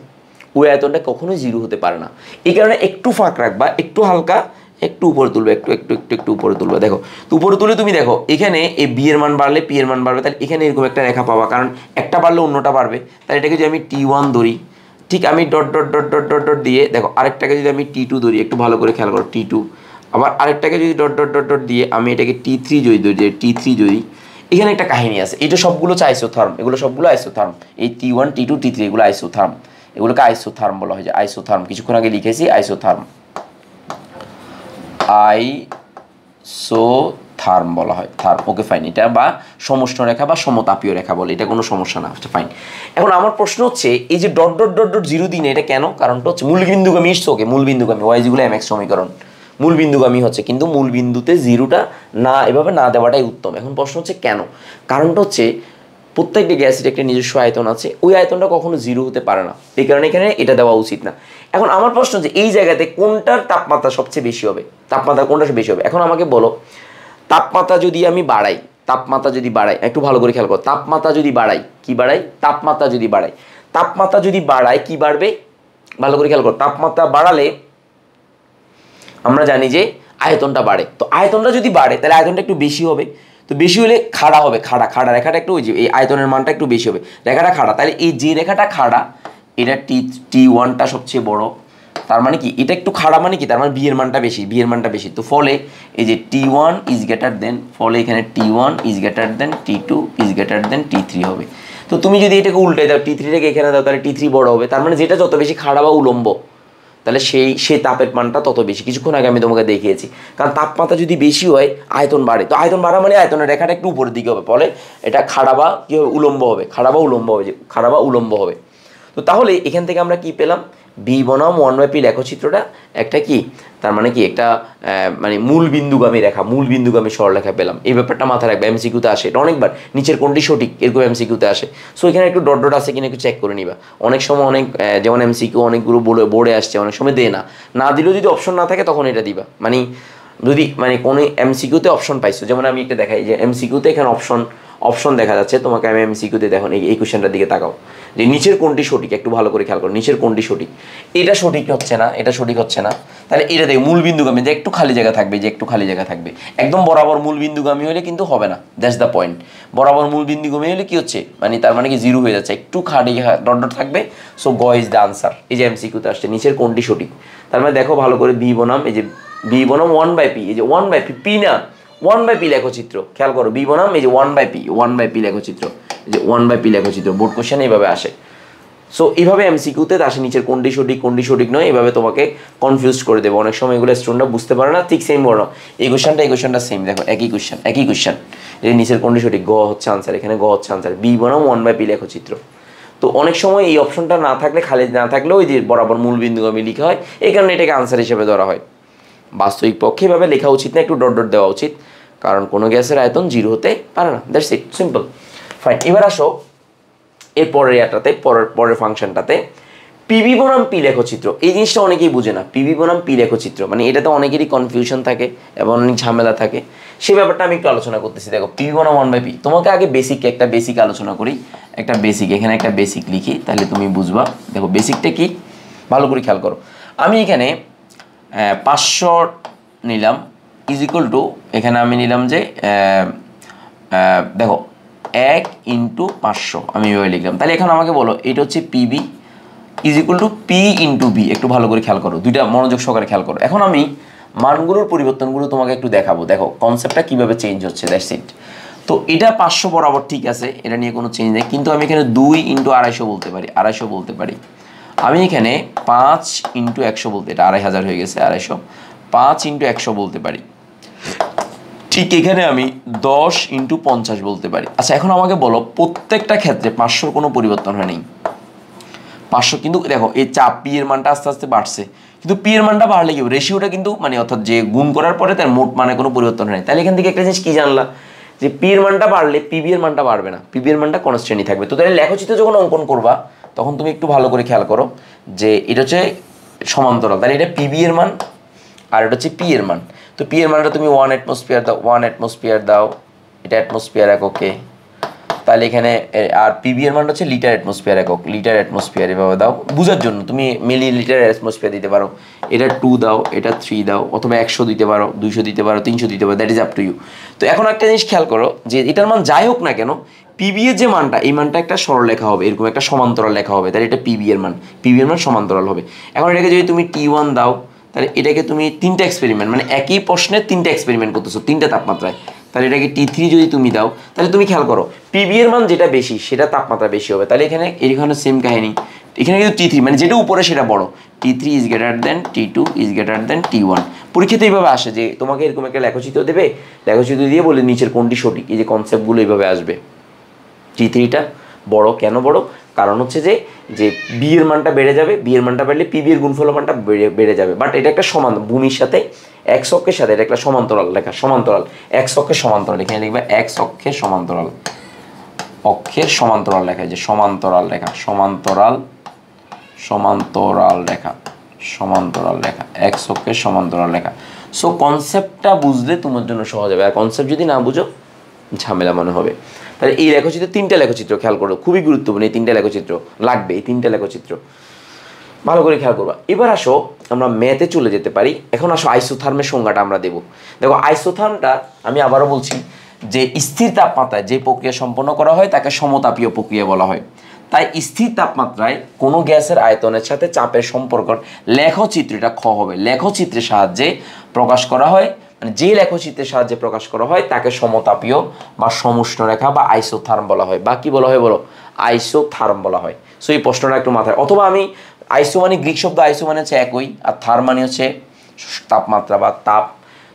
ওই আয়তনটা কখনোই জিরো হতে পারে না। এই কারণে একটু ফাঁক রাখবা, একটু হালকা, একটু উপরে তুলবে, একটু উপরে তুলবে। দেখো তো উপরে তুলে তুমি দেখো এখানে এই বি এর মান বাড়লে পি এর মান বাড়বে, তাহলে এখানে এরকম একটা রেখা পাবা, কারণ একটা বাড়লে অন্যটা বাড়বে। তাহলে এটাকে যদি আমি T1 ধরি, ঠিক আমি dot dot dot dot dot dot দিয়ে দেখো, আরেকটাকে যদি আমি T2 ধরি, একটু ভালো করে খেয়াল করো, T2, আবার আরেকটাকে যদি ডট ডট ডট ডট দিয়ে আমি এটাকে T3 যদি ধরি, T3 যদি, এখানে একটা কাহিনী আছে। এটা সবগুলো হচ্ছে আইসোথার্ম, এগুলো সবগুলো আইসোথার্ম, এই T1 T2 T3 এগুলো আইসোথার্ম, এগুলোকে আইসোথার্ম বলা হয়, যে আইসোথার্ম, কিছুক্ষণ আগে লিখেছি আইসোথার্ম, আইসোথার্ম বলা হয়, থার্ম, ওকে ফাইন। এটা বা সমষ্ণ রেখা বা সমতাপীয় রেখা বলে, এটা কোনো সমস্যা না, ফাইন। এখন আমার প্রশ্ন হচ্ছে এই যে dot dot dot dot zero দিনে এটা কেন? কারণটা হচ্ছে মূলবিন্দুগামী, ওকে মূলবিন্দুগামী, ওয়াই যেগুলো mx সমীকরণ মূলবিন্দুগামী হচ্ছে, কিন্তু মূলবিন্দুতে জিরোটা না, এভাবে না দেওয়াটাই উত্তম। এখন প্রশ্ন হচ্ছে কেন? কারণটা হচ্ছে প্রত্যেকটি গ্যাসের একটা নিজস্ব আয়তন আছে, ওই আয়তনটা কখনো জিরো হতে পারে না, এই কারণে এখানে এটা দেওয়া উচিত না। এখন আমার প্রশ্ন যে এই জায়গাতে কোনটার তাপমাত্রা সবচেয়ে বেশি হবে, তাপমাত্রা কোনটা বেশি হবে? এখন আমাকে বলো, তাপমাত্রা যদি আমি বাড়াই, তাপমাত্রা যদি বাড়াই, একটু ভালো করে খেয়াল করো, তাপমাত্রা যদি বাড়াই, কি বাড়াই? তাপমাত্রা যদি বাড়াই, তাপমাত্রা যদি বাড়াই কি বাড়বে? ভালো করে খেয়াল করো, তাপমাত্রা বাড়ালে আমরা জানি যে আয়তনটা বাড়ে। তো আয়তনটা যদি বাড়ে তাহলে আয়তনটা একটু বেশি হবে, তো বেশি হলে খাড়া হবে, খাড়া রেখাটা একটু, ওই যে এই আয়তনের মানটা একটু বেশি হবে, রেখাটা খাড়া। তাহলে এই যে রেখাটা খাড়া, এটা T1টা সবচেয়ে বড়, তার মানে কি এটা একটু খাড়া, মানে কি তার মানে বি এর মানটা বেশি, বি এর মানটা বেশি। তো ফলে এই যে T1 ইজ গ্রেটার দেন, ফলে এখানে T1 is greater than T2 is greater than T3 হবে। তো তুমি যদি এটাকে উল্টে দাও, T3টাকে এখানে দাও, তাহলে T3 বড় হবে, তার মানে যেটা যত বেশি খাড়া বা উলম্ব, তাহলে সেই তাপের মানটা তত বেশি। কিছুক্ষণ আগে আমি তোমাকে দেখিয়েছি, কারণ তাপমাত্রা যদি বেশি হয় আয়তন বাড়ে, তো আয়তন বাড়া মানে আয়তনের রেখাটা একটু উপরের দিকে হবে, ফলে এটা খাড়া বা কী হবে, উলম্ব হবে, খাড়া বা উলম্ব হবে। তো তাহলে এখান থেকে আমরা কি পেলাম? বি বনাম 1/p লেখচিত্রটা একটা কি, তার মানে কি একটা মানে মূলবিন্দুগামী রেখা, মূলবিন্দুগামী সরলরেখা পেলাম। এই ব্যাপারটা মাথায় রাখবে, এমসিকিউতে আসে এটা অনেকবার, নিচের কোনটি সঠিক এরকম এমসিকিউতে আসে। সো এখানে একটু ডট ডট আছে কিনা একটু চেক করে নিবা। অনেক সময় অনেক যেমন এমসিকিউ অনেকগুলো বোর্ডে আসছে, অনেক সময় দেয় না দিলেও যদি অপশন না থাকে তখন এটা দিবা। মানে যদি মানে কোনো এমসিকিউতে অপশন পাইছো, যেমন আমি একটা দেখাই যে এমসিকিউতে এখানে অপশন দেখা যাচ্ছে তোমাকে, আমি এমসিকিউতে দেখো এই কোশ্চেনটার দিকে তাকাও, যে নিচের কোনটি সঠিক, একটু ভালো করে খেয়াল করো, নিচের কোনটি সঠিক, এটা সঠিক হচ্ছে না, এটা সঠিক হচ্ছে না, তাহলে এটা দেখো মূলবিন্দুগামী, যে একটু খালি জায়গা থাকবে, যে একটু খালি জায়গা থাকবে, একদম বরাবর মূলবিন্দুগামী হলে কিন্তু হবে না, দ্যাটস দ্য পয়েন্ট। বরাবর মূলবিন্দুগামী হলে কি হচ্ছে, মানে তার মানে কি জিরো হয়ে যাচ্ছে, একটু খালি ডট ডট থাকবে। সো গ ইজ দ্য আনসার। এই যে এমসিকিউতে আসছে নিচের কোনটি সঠিক, তার মানে দেখো ভালো করে বি বনাম, এই যে বি বনাম 1/p, এই যে 1/p, পি না 1/p লেখচিত্র, খেয়াল করো, বি বনাম এই যে 1/p লেখচিত্র, এই যে 1/p লেখচিত্র, বোর্ড কোশ্চেন এইভাবে আসে। সো এইভাবে এমসিকিউতে আসে নিচের কোনটি সঠিক নয়, এইভাবে তোমাকে কনফিউজ করে দেবে। অনেক সময় এগুলো স্টুডেন্টরা বুঝতে পারে না, ঠিক সেম বড় এই কোশ্চেনটা সেম, দেখো একই কোশ্চেন, এই নিচের কোনটি সঠিক, গ হচ্ছে আনসার, এখানে গ হচ্ছে আনসার, বি বনাম 1/p লেখচিত্র। তো অনেক সময় এই অপশনটা না থাকলে, খালি না থাকলেও ওই যে বরাবর মূলবিন্দুগামী লিখা হয়, এই কারণে এটাকে আনসার হিসেবে ধরা হয়। বাস্তবিক পক্ষে এভাবে লেখা উচিত না, একটু ডট ডট দেওয়া উচিত, কারণ কোনো গ্যাসের আয়তন জিরো হতে পারে না, দ্যাটস ইট, সিম্পল, ফাইন। এবার আসো এর পরের ফাংশনটাতে, পিবি বনাম পি লেখচিত্র। এই জিনিসটা অনেকেই বুঝে না, পিবি বনাম পি লেখচিত্র, মানে এটাতে অনেকেরই কনফিউশন থাকে এবং অনেক ঝামেলা থাকে, সেই ব্যাপারটা আমি একটু আলোচনা করতেছি। দেখো পিবি বনাম 1/p, তোমাকে আগে একটা বেসিক আলোচনা করি, এখানে একটা বেসিক লিখি, তাহলে তুমি বুঝবা। দেখো বেসিকটা কি, ভালো করে খেয়াল করো। আমি এখানে 500 নিলাম ইজ ইকুয়াল টু, এখানে আমি নিলাম যে দেখো 1 × 500 আমি এভাবে লিখলাম। তাহলে এখন আমাকে বলো এটা হচ্ছে PB is equal to P into B. একটু ভালো করে খেয়াল করো, দুইটা মনোযোগ সহকারে খেয়াল করো। এখন আমি মানগুলোর পরিবর্তনগুলো তোমাকে একটু দেখাবো, দেখো কনসেপ্টটা কীভাবে চেঞ্জ হচ্ছে, দ্যাটস ইট। তো তো এটা 500 বরাবর ঠিক আছে, এটা নিয়ে কোনো চেঞ্জ নেই, কিন্তু আমি এখানে 2 ইন্টু 250 বলতে পারি, 250 বলতে পারি। আমি এখানে 5 ইন্টু 100 বলতে, এটা 2500 হয়ে গেছে, 250, 5 ইন্টু 100 বলতে পারি। ঠিক এখানে আমি 10 ইন্টু 50 বলতে পারি। আচ্ছা এখন আমাকে বলো, প্রত্যেকটা ক্ষেত্রে 500 কোনো পরিবর্তন হয় নাই। 500 কিন্তু দেখো এই চাপ পি এর মানটা আস্তে আস্তে বাড়ছে, কিন্তু পি এর মানটা বাড়লে কি রেশিওটা কিন্তু মানে অর্থাৎ যে গুণ করার পরে তার মোট মানে কোনো পরিবর্তন হয় নাই। তাহলে এখান থেকে একটা জিনিস কি জানলা, যে পি এর মানটা বাড়লে পিবি এর মানটা বাড়বে না, পিবি এর মানটা কনস্ট্যান্টই থাকবে। তো তাহলে লেখচিত্র যখন অঙ্কন করবা তখন তুমি একটু ভালো করে খেয়াল করো যে এটা হচ্ছে সমান্তরাল, তাহলে এটা পিবি এর মান আর এটা হচ্ছে পি এর মান। তো পি এর মানটা তুমি 1 অ্যাটমসফিয়ার দাও, 1 অ্যাটমসফিয়ার দাও, এটা অ্যাটমসফিয়ার এককে, তাহলে এখানে আর পিবি এর মানটা হচ্ছে লিটার অ্যাটমসফিয়ার একক, লিটার অ্যাটমসফিয়ার এভাবে দাও বোঝার জন্য। তুমি মিলি লিটার অ্যাটমসফিয়ার দিতে পারো, এটা 2 দাও, এটা 3 দাও, অথবা 100 দিতে পারো, 200 দিতে পারো, 300 দিতে পারো, that is up to you. তো এখন একটা জিনিস খেয়াল করো যে এটার মান যাই হোক না কেন, পিবি এর যে মানটা, এই মানটা একটা সরলরেখা হবে, এরকম একটা সমান্তরাল লেখা হবে, তাহলে এটা পিবি এর মান, পিবি এর মান সমান্তরাল হবে। এখন এটাকে যদি তুমি T1 দাও, তাহলে এটাকে তুমি 3টা এক্সপেরিমেন্ট, মানে একই প্রশ্নের 3টা এক্সপেরিমেন্ট করতেছো 3টা তাপমাত্রায়, তাহলে এটাকে T3 যদি তুমি দাও, তাহলে তুমি খেয়াল করো পিবি এর মান যেটা বেশি সেটা তাপমাত্রা বেশি হবে। তাহলে এখানে সেম কাহিনী, এখানে কিন্তু T3 মানে যেটা উপরে সেটা বড়, T3 is greater than T2 is greater than T1। পরীক্ষাতে এইভাবে আসে যে তোমাকে এরকম একটা লেখচিত্র দেবে, লেখচিত্র দিয়ে বলে নিচের কোনটি সঠিক, এই যে কনসেপ্টগুলো এইভাবে আসবে। T3টা বড়, কেন বড়, কারণ হচ্ছে যে যে বি এর মানটা বেড়ে যাবে, বি এর মানটা বাড়লে পিবি এর গুণফল মানটা বেড়ে যাবে। বাট এটা একটা সমান, ভূমির সাথে এক্স অক্ষের সাথে এটা একটা সমান্তরাল লেখা, সমান্তরাল এক্স অক্ষের সমান্তরাল, এখানে লিখবে এক্স অক্ষের সমান্তরাল, অক্ষের সমান্তরাল লেখা, যে সমান্তরাল লেখা, সমান্তরাল, সমান্তরাল লেখা, সমান্তরাল লেখা, এক্স অক্ষের সমান্তরাল লেখা। সো কনসেপ্টটা বুঝলে তোমার জন্য সহজ হবে, আর কনসেপ্ট যদি না বুঝো ঝামেলা মনে হবে। তাহলে এই লেখচিত্র 3টা লেখচিত্র খেয়াল করো, খুবই গুরুত্বপূর্ণ, এই 3টা লেখচিত্র লাগবে, এই 3টা লেখচিত্র ভালো করে খেয়াল করবা। এবার আসো আমরা ম্যাথে চলে যেতে পারি। এখন আসো আইসোথার্মের সংজ্ঞাটা আমরা দেবো। দেখো আইসোথার্মটা আমি আবারও বলছি যে স্থির তাপমাত্রায় যে প্রক্রিয়া সম্পন্ন করা হয় তাকে সমতাপীয় প্রক্রিয়া বলা হয়। তাই স্থির তাপমাত্রায় কোনো গ্যাসের আয়তনের সাথে চাপের সম্পর্ক লেখচিত্রটা খ হবে, লেখচিত্রের সাহায্যে প্রকাশ করা হয়, মানে যে লেখচিত্রের সাহায্যে প্রকাশ করা হয় তাকে সমতাপীয় বা সমুষ্ণ রেখা বা আইসোথার্ম বলা হয়, বা কি বলা হয় বলো, আইসোথার্ম বলা হয়। সো এই প্রশ্নটা একটু মাথায়, অথবা আমি আইসো মানে গ্রিক শব্দ, আইসো মানে হচ্ছে একই, আর থার্ম মানে হচ্ছে তাপমাত্রা বা তাপ।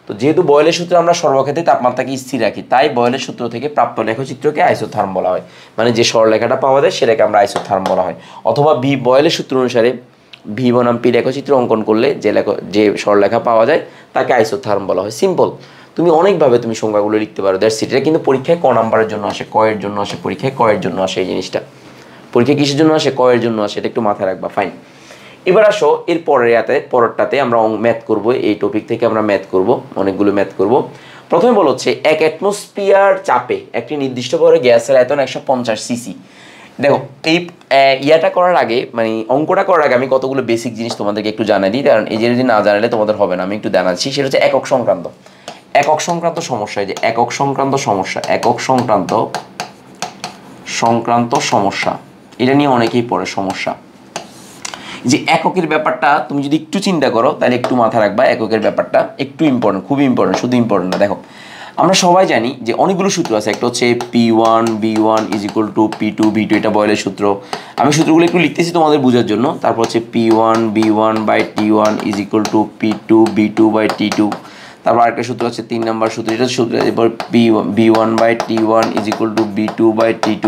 তো যেহেতু বয়েলের সূত্রে আমরা সর্বক্ষেত্রে তাপমাত্রাকে স্থির রাখি, তাই বয়েলের সূত্র থেকে প্রাপ্ত লেখচিত্রকে আইসোথার্ম বলা হয়, মানে যে সরলরেখাটা পাওয়া যায় সেটাকে আমরা আইসোথার্ম বলা হয়। অথবা বয়েলের সূত্র অনুসারে ভি বনাম পি লেখচিত্র অঙ্কন করলে যে সরলরেখা পাওয়া যায় তাকে আইসোথার্ম বলা হয়। সিম্পল, তুমি অনেকভাবে তুমি সংজ্ঞাগুলো লিখতে পারো, দ্যাটস ইট। এটা কিন্তু পরীক্ষায় ক নাম্বারের জন্য আসে, ক এর জন্য আসে, পরীক্ষায় ক এর জন্য আসে। এই জিনিসটা পরীক্ষায় কিসের জন্য আসে, ক এর জন্য আসে, এটা একটু মাথায় রাখবা। ফাইন, এবার আসো এর পরেরটাতে আমরা ম্যাথ করব, এই টপিক থেকে আমরা ম্যাথ করব, অনেকগুলো ম্যাথ করব। প্রথমে বলা হচ্ছে 1 অ্যাটমসফিয়ার চাপে একটি নির্দিষ্ট ভরে গ্যাসের আয়তন 150 সিসি। দেখো এই ইয়াটা করার আগে, মানে অঙ্কটা করার আগে আমি কতগুলো বেসিক জিনিস তোমাদেরকে একটু জানাই দিই, কারণ এই যে যদি না জানালে তোমাদের হবে না। আমি একটু জানাচ্ছি, সেটা হচ্ছে একক সংক্রান্ত, একক সংক্রান্ত সমস্যা। এই যে একক সংক্রান্ত সমস্যা, একক সংক্রান্ত সমস্যা, এটা নিয়ে অনেকেই পড়ে সমস্যা। যে এককের ব্যাপারটা তুমি যদি একটু চিন্তা করো তাহলে একটু মাথা রাখবা, এককের ব্যাপারটা একটু ইম্পর্টেন্ট, খুবই ইম্পর্টেন্ট, শুধু ইম্পর্টেন্ট না। দেখো আমরা সবাই জানি যে অনেকগুলো সূত্র আছে, একটা হচ্ছে P1 B1 is equal to P2 B2, এটা বয়েলের সূত্র। আমি সূত্রগুলো একটু লিখতেছি তোমাদের বোঝার জন্য। তারপর হচ্ছে P1 B1 by T1 is equal to P2 B2 by T2। তারপর আরেকটা সূত্র আছে 3 নম্বর সূত্র, এটা সূত্র। এরপর B1 by T1 is equal to B2 by T2,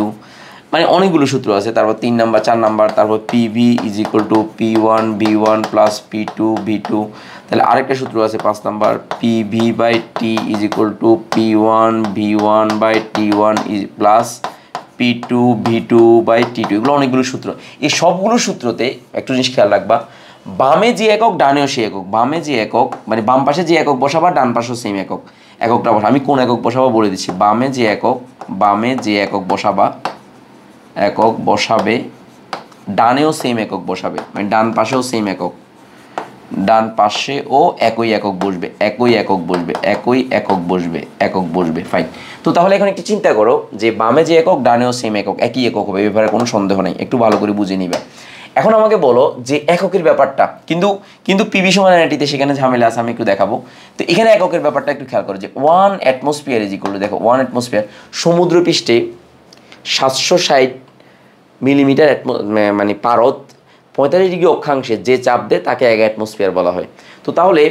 মানে অনেকগুলো সূত্র আছে। তারপর 3 নাম্বার 4 নাম্বার, তারপর PV is equal to P1 B1 plus P2 B2। তাহলে আরেকটা সূত্র আছে 5 number, PV by T is equal to P1 B1 by T1 plus P2 V2 by T2। এগুলো অনেকগুলো সূত্র। এই সবগুলো সূত্রতে একটু জিনিস খেয়াল রাখবা, বামে যে একক ডানেও সেই একক, বামে যে একক মানে বাম পাশে যে একক বসাবা ডান পাশেও সেম একক, এককটা বসা। আমি কোন একক বসাবো বলে দিচ্ছি, বামে যে একক বসাবে ডানেও সেম একক বসাবে, মানে ডান পাশেও সেম একক, ডান পাশেও একই একক বসবে, একক বসবে। ফাইন। তো তাহলে এখন একটু চিন্তা করো যে বামে যে একক ডানেও সেম একক, একই একক হবে, এ ব্যাপারে কোনো সন্দেহ নেই, একটু ভালো করে বুঝে নিবা। এখন আমাকে বলো যে এককের ব্যাপারটা, কিন্তু কিন্তু পিভি সমান এনআইটিতে সেখানে ঝামেলা আছে, আমি একটু দেখাবো। তো এখানে এককের ব্যাপারটা একটু খেয়াল করো যে 1 অ্যাটমসফিয়ার ইজ ইকুয়াল টু, দেখো 1 অ্যাটমসফিয়ার সমুদ্রপৃষ্ঠে 760 মিলিমিটার মানে পারদ 45 ডিগ্রি অক্ষাংশে যে চাপ দেয় তাকে 1 অ্যাটমসফিয়ার বলা হয়। তো তাহলে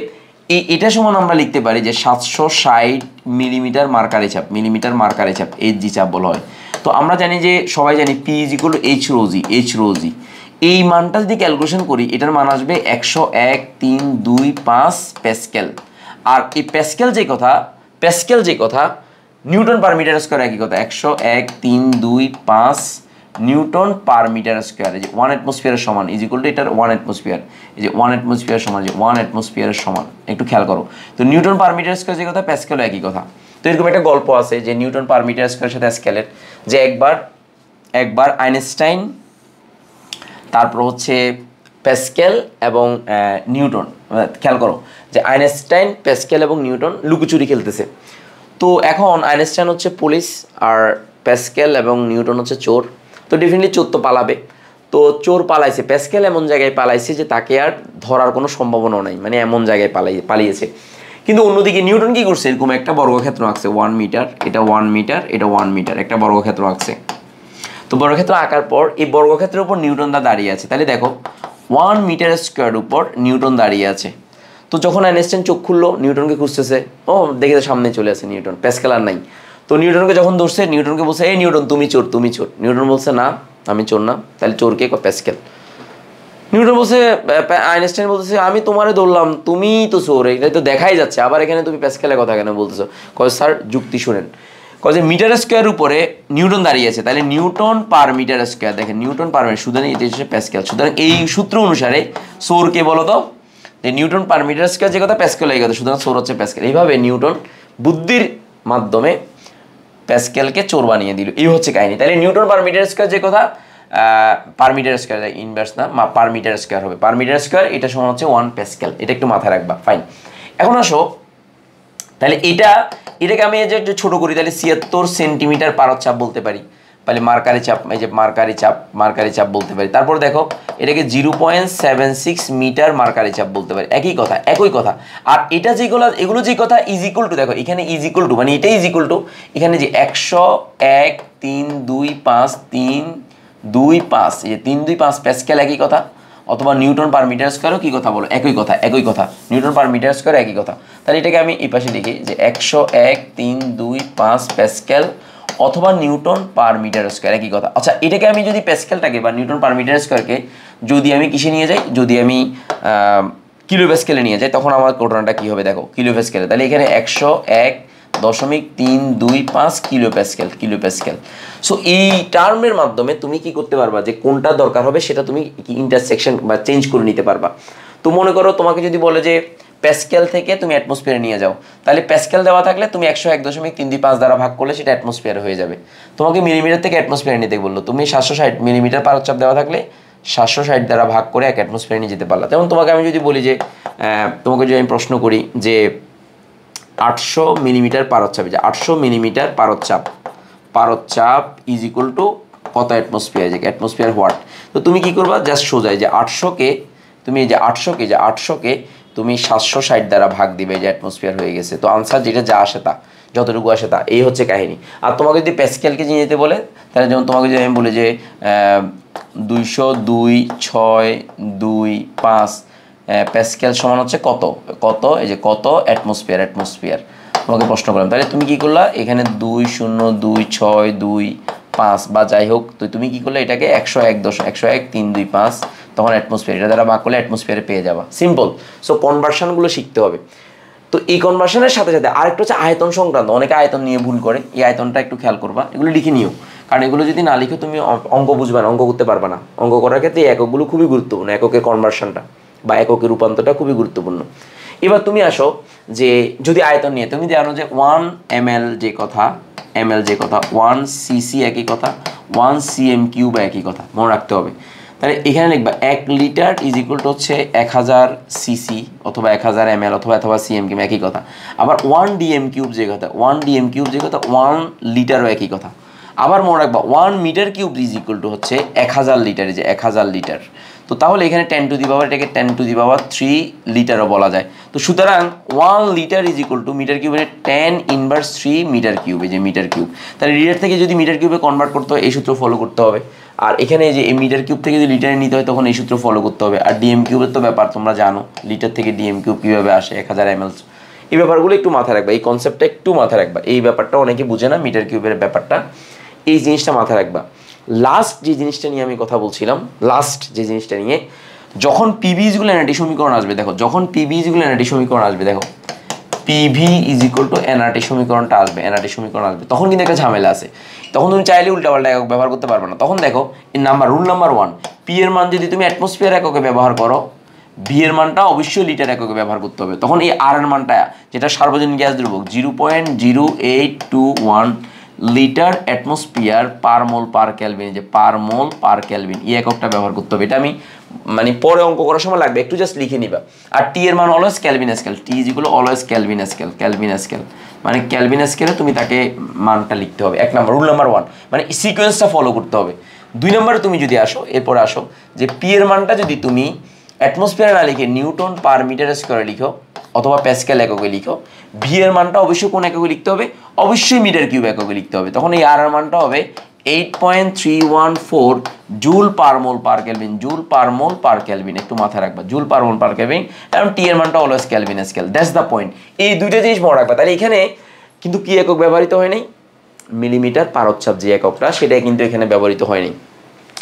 এটা সমান আমরা লিখতে পারি যে 760 মিলিমিটার মার্কারি চাপ, মিলিমিটার মার্কারি চাপ এইচজি চাপ বলা হয়। তো আমরা জানি যে সবাই জানি P is equal to H rho G, H rho G. এই মানটা যদি ক্যালকুলেশন করি এটার মান আসবে 101.325 প্যাসকেল। আর এই প্যাসকেল যে কথা নিউটন পার মিটার স্কোয়ার একই কথা, 101.325 নিউটন পার মিটার স্কোয়ার। এই যে 1 অ্যাটমসফিয়ারের সমান ইজ ইকুয়াল টু এটার 1 অ্যাটমসফিয়ার, এই যে 1 অ্যাটমসফিয়ার সমান, যে 1 অ্যাটমসফিয়ারের সমান, একটু খেয়াল করো। তো নিউটন পার মিটার স্কোয়ার যে কথা, প্যাসকেলও একই কথা। তো এরকম একটা গল্প আছে যে নিউটন পার মিটার স্কোয়ারের সাথে স্কেলের, যে একবার আইনস্টাইন, তারপর হচ্ছে প্যাসকেল এবং নিউটন, খেয়াল করো যে আইনস্টাইন, প্যাসকেল এবং নিউটন লুকোচুরি খেলতেছে। তো এখন আইনস্টাইন হচ্ছে পুলিশ আর প্যাসকেল এবং নিউটন হচ্ছে চোর। তো ডেফিনেটলি চোর তো পালাবে, তো চোর পালাইছে, প্যাসকেল এমন জায়গায় পালাইছে যে তাকে আর ধরার কোনো সম্ভাবনা নাই, মানে এমন জায়গায় পালিয়েছে। কিন্তু অন্যদিকে নিউটন কি করছে, এরকম একটা বর্গক্ষেত্র আঁকছে 1 মিটার, এটা 1 মিটার, এটা 1 মিটার, একটা বর্গক্ষেত্র আঁকছে। তো বর্গক্ষেত্র আঁকার পর এই বর্গক্ষেত্রের উপর নিউটন দাঁড়িয়ে আছে, তাহলে দেখো 1 মিটার স্কোয়ার উপর নিউটন দাঁড়িয়ে আছে। তো যখন আইনস্টাইন চোখ খুললো, নিউটনকে খুঁজতেছে, ও দেখে সামনে চলে আসে নিউটন, প্যাসকেল আর নাই। তো নিউটনকে যখন ধরছে, নিউটনকে বলছে এই নিউটন তুমি চোর, তুমি চোর। নিউটন বলছে না আমি চোর না, তাহলে চোর কে, প্যাসকেল। নিউটন বলছে, আইনস্টাইন বলতেছে আমি তোমারে ধরলাম, তুমি তো চোর, এটা তো দেখাই যাচ্ছে, আবার এখানে তুমি প্যাসকেলের কথা কেন বলতেছো? কয় স্যার যুক্তি শুনেন, কয় যে মিটার স্কোয়ার উপরে নিউটন দাঁড়িয়েছে, তাহলে নিউটন পার মিটার স্কোয়ার, দেখেন নিউটন পার মিটার, সুতরাং এটা হচ্ছে প্যাসকেল। সুতরাং এই সূত্র অনুসারে চোর কে বলো তো, যে নিউটন পার মিটার স্কোয়ার যে কথা, প্যাসকেল এই কথা, সুতরাং চোর হচ্ছে প্যাসকেল। এইভাবে নিউটন বুদ্ধির মাধ্যমে প্যাসকেলকে চোর বানিয়ে দিল, এই হচ্ছে কাহিনী। তাহলে নিউটন পার মিটার স্কোয়ার যে কথা, পার মিটার স্কোয়ার, ইনভার্স না, পার মিটার স্কোয়ার হবে, পার মিটার স্কোয়ার, এটা সমান হচ্ছে 1 প্যাসকেল, এটা একটু মাথায় রাখবা। ফাইন, এখন আসো, তাহলে এটাকে আমি এই যে একটু ছোটো করি, তাহলে 76 সেন্টিমিটার পারদ বলতে পারি, তাহলে মার্কারি চাপ, এই যে মার্কারি চাপ বলতে পারি। তারপর দেখো এটাকে 0.76 মিটার মার্কারি চাপ বলতে পারি, একই কথা। আর এটা এগুলো যে কথা ইজ ইকুয়াল টু, দেখো এখানে ইজ ইকুয়াল টু, মানে এটা ইজ ইকুয়াল টু, এখানে যে 101.325 এই যে 325 প্যাসকেল একই কথা, অথবা নিউটন পার মিটার স্কোয়ারও কী কথা বলো, একই কথা, নিউটন পার মিটার স্কোয়ার একই কথা। তাহলে এটাকে আমি এই পাশে লিখি যে 101.325 প্যাসকেল অথবা নিউটন পার মিটার স্কোয়ার একই কথা। আচ্ছা, এটাকে আমি যদি প্যাসকেলটাকে বা নিউটন পার মিটার স্কোয়ারকে যদি আমি কিসে নিয়ে যাই, যদি আমি কিলো প্যাসকেলে নিয়ে যাই, তখন আমার ঘটনাটা কী হবে দেখো, কিলো প্যাসকেলে, তাহলে এখানে 101.325 কিলো প্যাসকেল। সো এই টার্মের মাধ্যমে তুমি কি করতে পারবা, যে কোনটা দরকার হবে সেটা তুমি ইন্টারসেকশন বা চেঞ্জ করে নিতে পারবা। তো মনে করো তোমাকে যদি বলে যে প্যাসকেল থেকে তুমি অ্যাটমসফিয়ারে নিয়ে যাও, তাহলে প্যাসকেল দেওয়া থাকলে তুমি 101.325 দ্বারা ভাগ করলে সেটা অ্যাটমসফিয়ার হয়ে যাবে। তোমাকে মিলিমিটার থেকে অ্যাটমসফিয়ারে নিতে বললো, তুমি 760 মিলিমিটার পারদচাপ দেওয়া থাকলে 760 দ্বারা ভাগ করে 1 অ্যাটমসফিয়ারে নিয়ে যেতে পারলা। যেমন তোমাকে আমি যদি বলি যে তোমাকে যদি আমি প্রশ্ন করি যে 800 মিলিমিটার পারদচাপ, যে 800 মিলিমিটার পারদচাপ ইজ ইকুয়াল টু কত অ্যাটমসফিয়ার, যে অ্যাটমসফিয়ার হোয়াট। তো তুমি কি করবা, জাস্ট সোজাই যে 800কে তুমি যে 800কে তুমি 760 দ্বারা ভাগ দিবে, যে অ্যাটমসফিয়ার হয়ে গেছে। তো আনসার যেটা যা আসে তা, যতটুকু আসে তা, এই হচ্ছে কাহিনী। আর তোমাকে যদি প্যাসকেলকে নিয়ে যেতে বলে, তাহলে যেমন তোমাকে যদি আমি বলি যে 202.625 প্যাসকেল সমান হচ্ছে কত, এই যে কত অ্যাটমসফিয়ার তোমাকে প্রশ্ন করলাম, তাহলে তুমি কি করলা, এখানে 202.625 বা যাই হোক, তো তুমি কি করলে এটাকে 101.325 তখন অ্যাটমসফিয়ার, এটা দ্বারা ভাগ করলে অ্যাটমসফিয়ারে পেয়ে যাবা, সিম্পল। সো কনভার্সনগুলো শিখতে হবে। তো এই কনভার্সনের সাথে সাথে আরেকটা হচ্ছে আয়তন সংক্রান্ত, অনেকে আয়তন নিয়ে ভুল করে, এই আয়তনটা একটু খেয়াল করবা, এগুলো লিখে নিও, কারণ এগুলো যদি না লিখো তুমি অঙ্ক বুঝবে না, অঙ্ক করতে পারবে না। অঙ্ক করার ক্ষেত্রে এই এককগুলো খুবই গুরুত্বপূর্ণ, এককের কনভার্সনটা বা এককের রূপান্তরটা খুবই গুরুত্বপূর্ণ। এবার তুমি আসো যে যদি আয়তন নিয়ে তুমি জানো যে 1 ml যে কথা 1 cc একই কথা, 1 cm কিউব একই কথা, মনে রাখতে হবে। তাহলে এখানে লিখবা 1 লিটার ইজ ইকুয়াল টু হচ্ছে 1000 সিসি অথবা 1000 ml অথবা সিএম কিউব একই কথা। আবার 1 ডিএম কিউব যে কথা 1 লিটারও একই কথা। আবার মনে রাখবা 1 metre cube is equal to হচ্ছে 1000 লিটার, যে 1000 লিটার। তো তাহলে এখানে 10 টু দি পাওয়ার এটাকে 10 টু দি পাওয়ার 3 লিটারও বলা যায়। তো সুতরাং 1 litre is equal to metre কিউবের 10 ইনভার্স 3 মিটার কিউব, এই যে মিটার কিউব। তাহলে লিটার থেকে যদি মিটার কিউবে কনভার্ট করতে হয় এই সূত্র ফলো করতে হবে। আর এখানে যে এই মিটার কিউব থেকে যদি লিটারে নিতে হয় তখন এই সূত্র ফলো করতে হবে। আর ডিএম কিউবের তো ব্যাপার তোমরা জানো, লিটার থেকে ডিএম কিউব কীভাবে আসে 1000 ml। এই ব্যাপারগুলো একটু মাথায় রাখবা, এই কনসেপ্টটা একটু মাথায় রাখবা। এই ব্যাপারটা অনেকে বুঝে না, মিটার কিউবের ব্যাপারটা, এই জিনিসটা মাথায় রাখবা। লাস্ট যে জিনিসটা নিয়ে আমি কথা বলছিলাম, লাস্ট যে জিনিসটা নিয়ে, যখন পিভিগুলো এনআরটি সমীকরণ আসবে, দেখো যখন পিভিগুলো এনআরটি সমীকরণ আসবে, দেখো PV is equal two nRT সমীকরণটা আসবে, এনআরটি সমীকরণ আসবে, তখন কিন্তু একটা ঝামেলা আছে। তখন তুমি চাইলে উল্টাপাল্টা একক ব্যবহার করতে পারবে না। তখন দেখো এই রুল নাম্বার 1, পি এর মান যদি তুমি অ্যাটমসফিয়ার এককে ব্যবহার করো, ভি এর মানটা অবশ্যই লিটার এককে ব্যবহার করতে হবে। তখন এই আর এর মানটা, যেটা সার্বজনীন গ্যাস দ্রবক, 0.0821 লিটার অ্যাটমসফিয়ার পার মোল পার ক্যালভিন, যে পার মোল পার ক্যালভিন, এই এককটা ব্যবহার করতে হবে। এটা আমি মানে পরে অঙ্ক করার সময় লাগবে, একটু জাস্ট লিখে নিবা। আর টি এর মান always Kelvin scale, T is equal always Kelvin scale, Kelvin scale মানে ক্যালভিন স্কেলে তুমি তাকে মানটা লিখতে হবে। 1 নম্বর, রুল নাম্বার 1, মানে সিকোয়েন্সটা ফলো করতে হবে। 2 নম্বরে তুমি যদি আসো, এরপরে আসো যে পি এর মানটা যদি তুমি অ্যাটমসফিয়ার না লিখে নিউটন পার মিটার স্কোয়ারে লিখো অথবা প্যাসকেল এককে লিখো, ভি এর মানটা অবশ্যই কোন এককে লিখতে হবে, অবশ্যই মিটার কিউব এককে লিখতে হবে। তখন এই আর এর মানটা হবে 8.314 জুল পার মোল পার ক্যালভিন, জুল পার মোল পার ক্যালভিন, একটু মাথায় রাখবা, জুল পার মোল পার ক্যালভিন। এবং টি এর মানটা always Kelvin scale, that's the point. এই দুইটা জিনিস মনে রাখবা। তাহলে এখানে কিন্তু কি একক ব্যবহৃত হয় নাই, মিলিমিটার পারচ্ছাপ যে এককটা, সেটাই কিন্তু এখানে ব্যবহৃত হয়নি।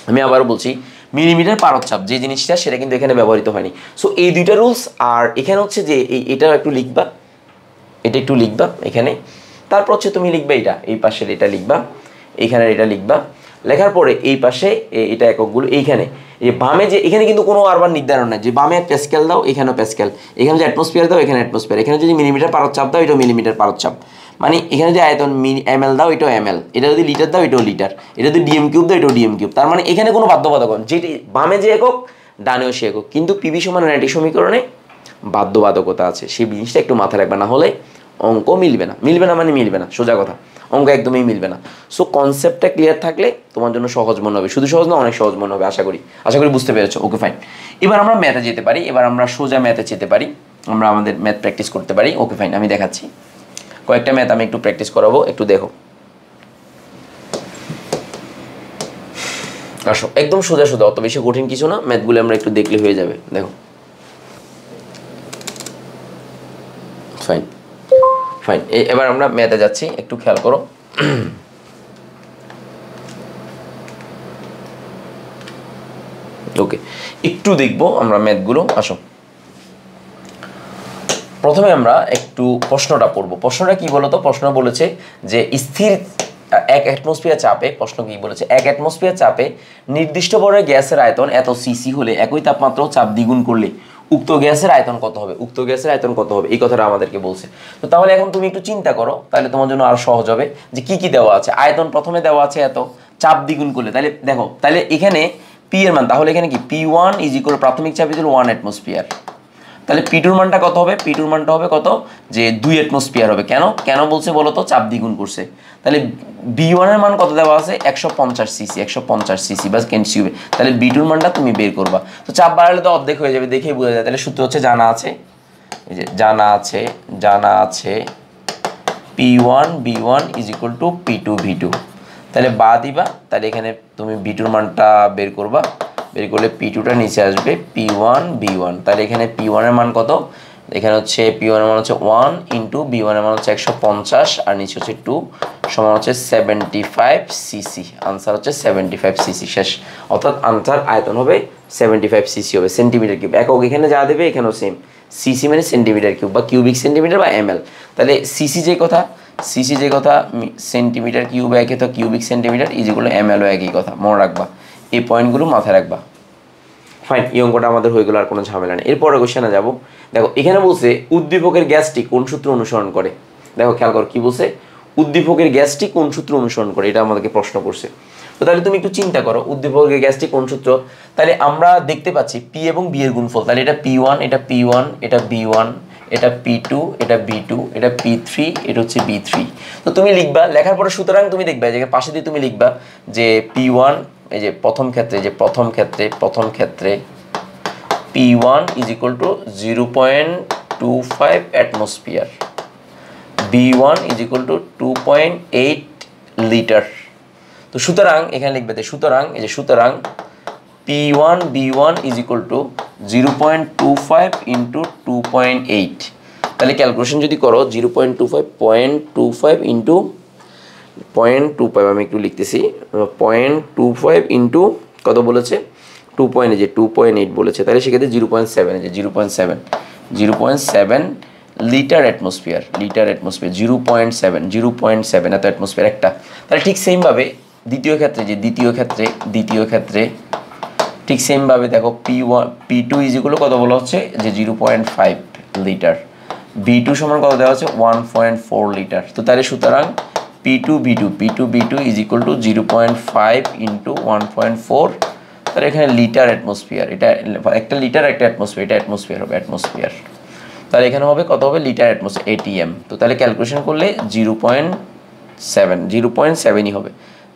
আমি আবারও বলছি, মিলিমিটার পারচ্ছাপ যে জিনিসটা, সেটা কিন্তু এখানে ব্যবহৃত হয়নি। সো এই দুইটা রুলস। আর এখানে হচ্ছে যে এটা একটু লিখবা, এটা একটু লিখবা এখানে। তারপর হচ্ছে তুমি লিখবা এটা, এই পাশের এটা লিখবা, এইখানে এটা লিখবা। লেখার পরে এই পাশে এটা এককগুলো, এইখানে এই বামে যে, এখানে কিন্তু কোনো আরবার নির্ধারণ নাই যে বামে প্যাসকেল দাও, এখানেও প্যাসকেল, এখানে যে অ্যাটমসফিয়ার দাও, এখানে অ্যাটমসফিয়ার, এখানে যদি মিলিমিটার পারচ্ছাপ দাও, এটাও মিলিমিটার পারচ্ছাপ, মানে এখানে যে আয়তন এমএল দাও, এটাও এমএল, এটা যদি লিটার দাও, এটাও লিটার, এটা যদি ডিএম কিউব দাও, এটাও ডিএম কিউব। তার মানে এখানে কোনো বাধ্যবাধকতা, যেটি বামে যে একক ডানেও সে একক, কিন্তু পিভি সমান এনআরটি সমীকরণে বাধ্যবাধকতা আছে। সেই জিনিসটা একটু মাথায় রাখবে, না হলে অঙ্ক মিলবে না। মিলবে না মানে মিলবে না, সোজা কথা, অঙ্ক একদমই মিলবে না। সো কনসেপ্টটা ক্লিয়ার থাকলে তোমার জন্য সহজ মনে হবে, শুধু সহজ না, অনেক সহজ মনে হবে। আশা করি বুঝতে পেরেছো। ওকে ফাইন, এবার আমরা ম্যাথে যেতে পারি, এবার আমরা সোজা ম্যাথে যেতে পারি, আমরা আমাদের ম্যাথ প্র্যাকটিস করতে পারি। ওকে ফাইন, আমি দেখাচ্ছি কয়েকটা ম্যাথ, আমি একটু প্র্যাকটিস করাবো, একটু দেখো। আসো, একদম সোজা সোজা, অত বেশি কঠিন কিছু না, ম্যাথগুলো আমরা একটু দেখলে হয়ে যাবে। দেখো ফাইন ফাইন, এবার আমরা ম্যাথে যাচ্ছি, একটু খেয়াল করো। ওকে, একটু দেখবো আমরা ম্যাথগুলো। আসো, প্রথমে আমরা একটু প্রশ্নটা পড়বো। প্রশ্নটা কি বলতো? প্রশ্ন বলেছে যে স্থির 1 অ্যাটমসফিয়ার চাপে, প্রশ্ন কি বলেছে, 1 অ্যাটমসফিয়ার চাপে নির্দিষ্ট ভরের গ্যাসের আয়তন এত সিসি হলে একই তাপমাত্রা ও চাপ দ্বিগুণ করলে উক্ত গ্যাসের আয়তন কত হবে, উক্ত গ্যাসের আয়তন কত হবে, এই কথাটা আমাদেরকে বলছে। তো তাহলে এখন তুমি একটু চিন্তা করো, তাহলে তোমার জন্য আরো সহজ হবে যে কি কি দেওয়া আছে। আয়তন প্রথমে দেওয়া আছে এত, চাপ দ্বিগুণ করলে, তাহলে দেখো, তাহলে এখানে পি এর মান, তাহলে এখানে কি P1 ইজ ইকুয়াল প্রাথমিক চাপ ইজ 1 অ্যাটমসফিয়ার, তাহলে পিটুর মানটা কত হবে, পিটুর মানটা হবে কত, যে 2 অ্যাটমসফিয়ার হবে। কেন কেন বলছে বলো তো, চাপ দ্বিগুণ করছে। তাহলে B1 এর মান কত দেওয়া আছে, 150 সিসি, 150 সিসি বাস কেনসিউবে। তাহলে B2 মানটা তুমি বের করবা। তো চাপ বাড়ালে তো অর্ধেক হয়ে যাবে, দেখেই বোঝা যায়। তাহলে সূত্র হচ্ছে জানা আছে, এই যে জানা আছে P1 B1 is equal to P2 V2। তাহলে বা দিবা, তাহলে এখানে তুমি B2 মানটা বের করবা, বের করলে P2টা নিচে আসবে, P1 B1। তাহলে এখানে P1 এর মান কত, এখানে হচ্ছে P1 এর মান হচ্ছে 1 ইন্টু B1 এর মান হচ্ছে 150 আর নিচে হচ্ছে 2 সমান হচ্ছে 75 সিসি। আনসার হচ্ছে 75 সিসি, শেষ। অর্থাৎ আনসার আয়তন হবে 75 সিসি হবে, সেন্টিমিটার কিউব। একক এখানে যা দেবে এখানেও সেম, সিসি মানে সেন্টিমিটার কিউব বা কিউবিক সেন্টিমিটার বা এমএল। তাহলে সিসি যে কথা সেন্টিমিটার কিউব একই, তো cubic centimetre is equal two MLO একই কথা, মনে রাখবা, এই পয়েন্টগুলো মাথায় রাখবা। ফাইন, এই অঙ্কটা আমাদের হয়ে গেল, আর কোনো ঝামেলা নেই। এরপরে কোশ্চেনে যাবো। দেখো এখানে বলছে উদ্দীপকের গ্যাসটি কোন সূত্র অনুসরণ করে। দেখো খেয়াল করো কি বলছে, উদ্দীপকের গ্যাসটি কোন সূত্র অনুসরণ করে, এটা আমাদেরকে প্রশ্ন করছে। তো তাহলে তুমি একটু চিন্তা করো, উদ্দীপকের গ্যাসটি কোন সূত্র। তাহলে আমরা দেখতে পাচ্ছি পি এবং বি এর গুণফল, তাহলে এটা P1, এটা P1, এটা B1, এটা P2, এটা B2, এটা P3, এটা হচ্ছে B3। তো তুমি লিখবা, লেখার পরে সুতরাং তুমি দেখবা যে পাশে দিয়ে তুমি লিখবা যে P1, এই যে প্রথম ক্ষেত্রে P1 is equal to 0.25 atmosphere, B1 is equal to 2.8 litre. তো সুতরাং এখানে লিখবে যে সুতরাং এই যে সুতরাং P1 B1 is equal to 0.25 into 2.8, তাহলে ক্যালকুলেশন যদি করো 0.25 into 0.25, আমি একটু লিখতেছি 0.25 ইন্টু কত বলেছে 2.8 বলেছে, তাহলে সেক্ষেত্রে 0.7 0.7 লিটার অ্যাটমসফিয়ার 0.7 এত অ্যাটমসফিয়ার একটা। তাহলে ঠিক সেমভাবে দ্বিতীয় ক্ষেত্রে ঠিক সেমভাবে দেখো P2 ইজ ইকুয়াল কত বলা হচ্ছে যে 0.5 লিটার, B2 সমান কত দেওয়া হচ্ছে 1.4 লিটার। তো তাহলে সুতরাং P2 B2 is equal two 0.5 into 1.4, তাহলে এখানে লিটার অ্যাটমসফিয়ার, এটা একটা লিটার একটা অ্যাটমসফিয়ার, এটা অ্যাটমসফিয়ার হবে অ্যাটমসফিয়ার, তাহলে এখানে হবে কত হবে লিটার অ্যাটমসফিয়ার ATM। তো তাহলে ক্যালকুলেশন করলে 0.7ই হবে,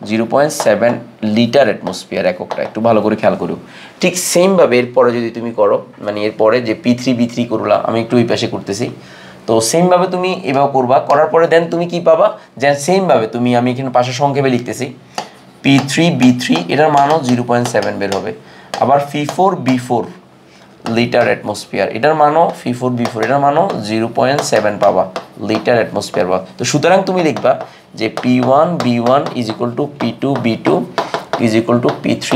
0.7 লিটার অ্যাটমসফিয়ার এককটা, একটু ভালো করে খেয়াল করো। ঠিক সেমভাবে এরপরে যদি তুমি করো, মানে এরপরে যে P3 করলা, আমি একটু ওই পাশে করতেছি, তো সেমভাবে তুমি এভাবে করবা, করার পরে দেন তুমি কি পাবা, যে সেমভাবে তুমি, আমি এখানে পাশে সংক্ষেপে লিখতেছি P3 এটার মানও 0.7 বের হবে। আবার P4 লিটার অ্যাটমসফিয়ার, এটার মানও P4 এটার মানও 0.7 পাবা লিটার অ্যাটমসফিয়ার পাবা। তো সুতরাং তুমি লিখবা যে P1 B1 is equal to P2 B2 is equal to P3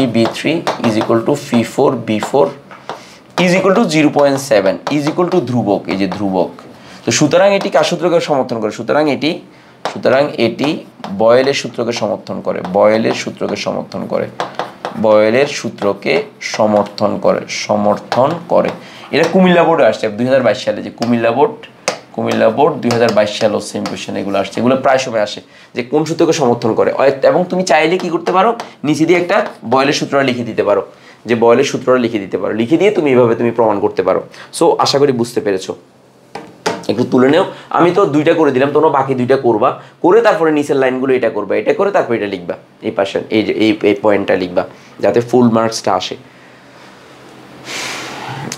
is equal two P4 is equal two 0.7 is equal two ধ্রুবক, এই যে ধ্রুবক। তো সুতরাং এটি কার সূত্রকে সমর্থন করে, সুতরাং এটি বয়েলের সূত্রকে সমর্থন করে। এটা কুমিল্লা বোর্ডে আসছে 2022 সালে, যে কুমিল্লা বোর্ড 2022 সালে সেম কোশ্চেন এগুলো আসছে, এগুলো প্রায় সময় আসে যে কোন সূত্রকে সমর্থন করে। এবং তুমি চাইলে কি করতে পারো, নিচে দিয়ে একটা বয়েলের সূত্রটা লিখে দিতে পারো, লিখে দিয়ে তুমি এভাবে তুমি প্রমাণ করতে পারো। সো আশা করি বুঝতে পেরেছো। একটু তুলে নেও, আমি তো 2টা করে দিলাম, তোমরা বাকি 2টা করবা, করে তারপরে নিচের লাইনগুলো এটা করবা, এটা করে তারপরে এটা লিখবা, এই পাশে এই পয়েন্টটা লিখবা, যাতে ফুল মার্কসটা আসে।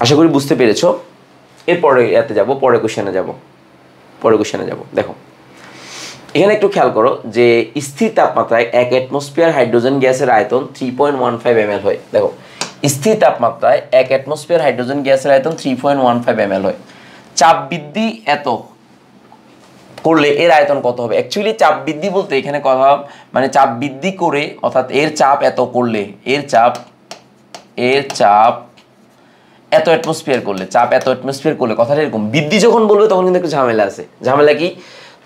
আশা করি বুঝতে পেরেছো। এরপরে এতে যাব, পরের কোশ্চেনে যাব। দেখো এখানে একটু খেয়াল করো যে স্থির তাপমাত্রায় 1 অ্যাটমসফিয়ার হাইড্রোজেন গ্যাসের আয়তন 3.15 ml হয়। দেখো স্থির তাপমাত্রায় 1 অ্যাটমসফিয়ার হাইড্রোজেন গ্যাসের আয়তন 3.15 ml হয়। চাপ বৃদ্ধি এত করলে এর আয়তন কত হবে? অ্যাকচুয়ালি চাপ বৃদ্ধি বলতে এখানে কথা, মানে চাপ বৃদ্ধি করে, অর্থাৎ এর চাপ এত করলে, এর চাপ এত অ্যাটমসফিয়ার করলে, কথাটা এরকম। বৃদ্ধি যখন বলবে তখন কিন্তু একটা ঝামেলা আছে। ঝামেলা কি?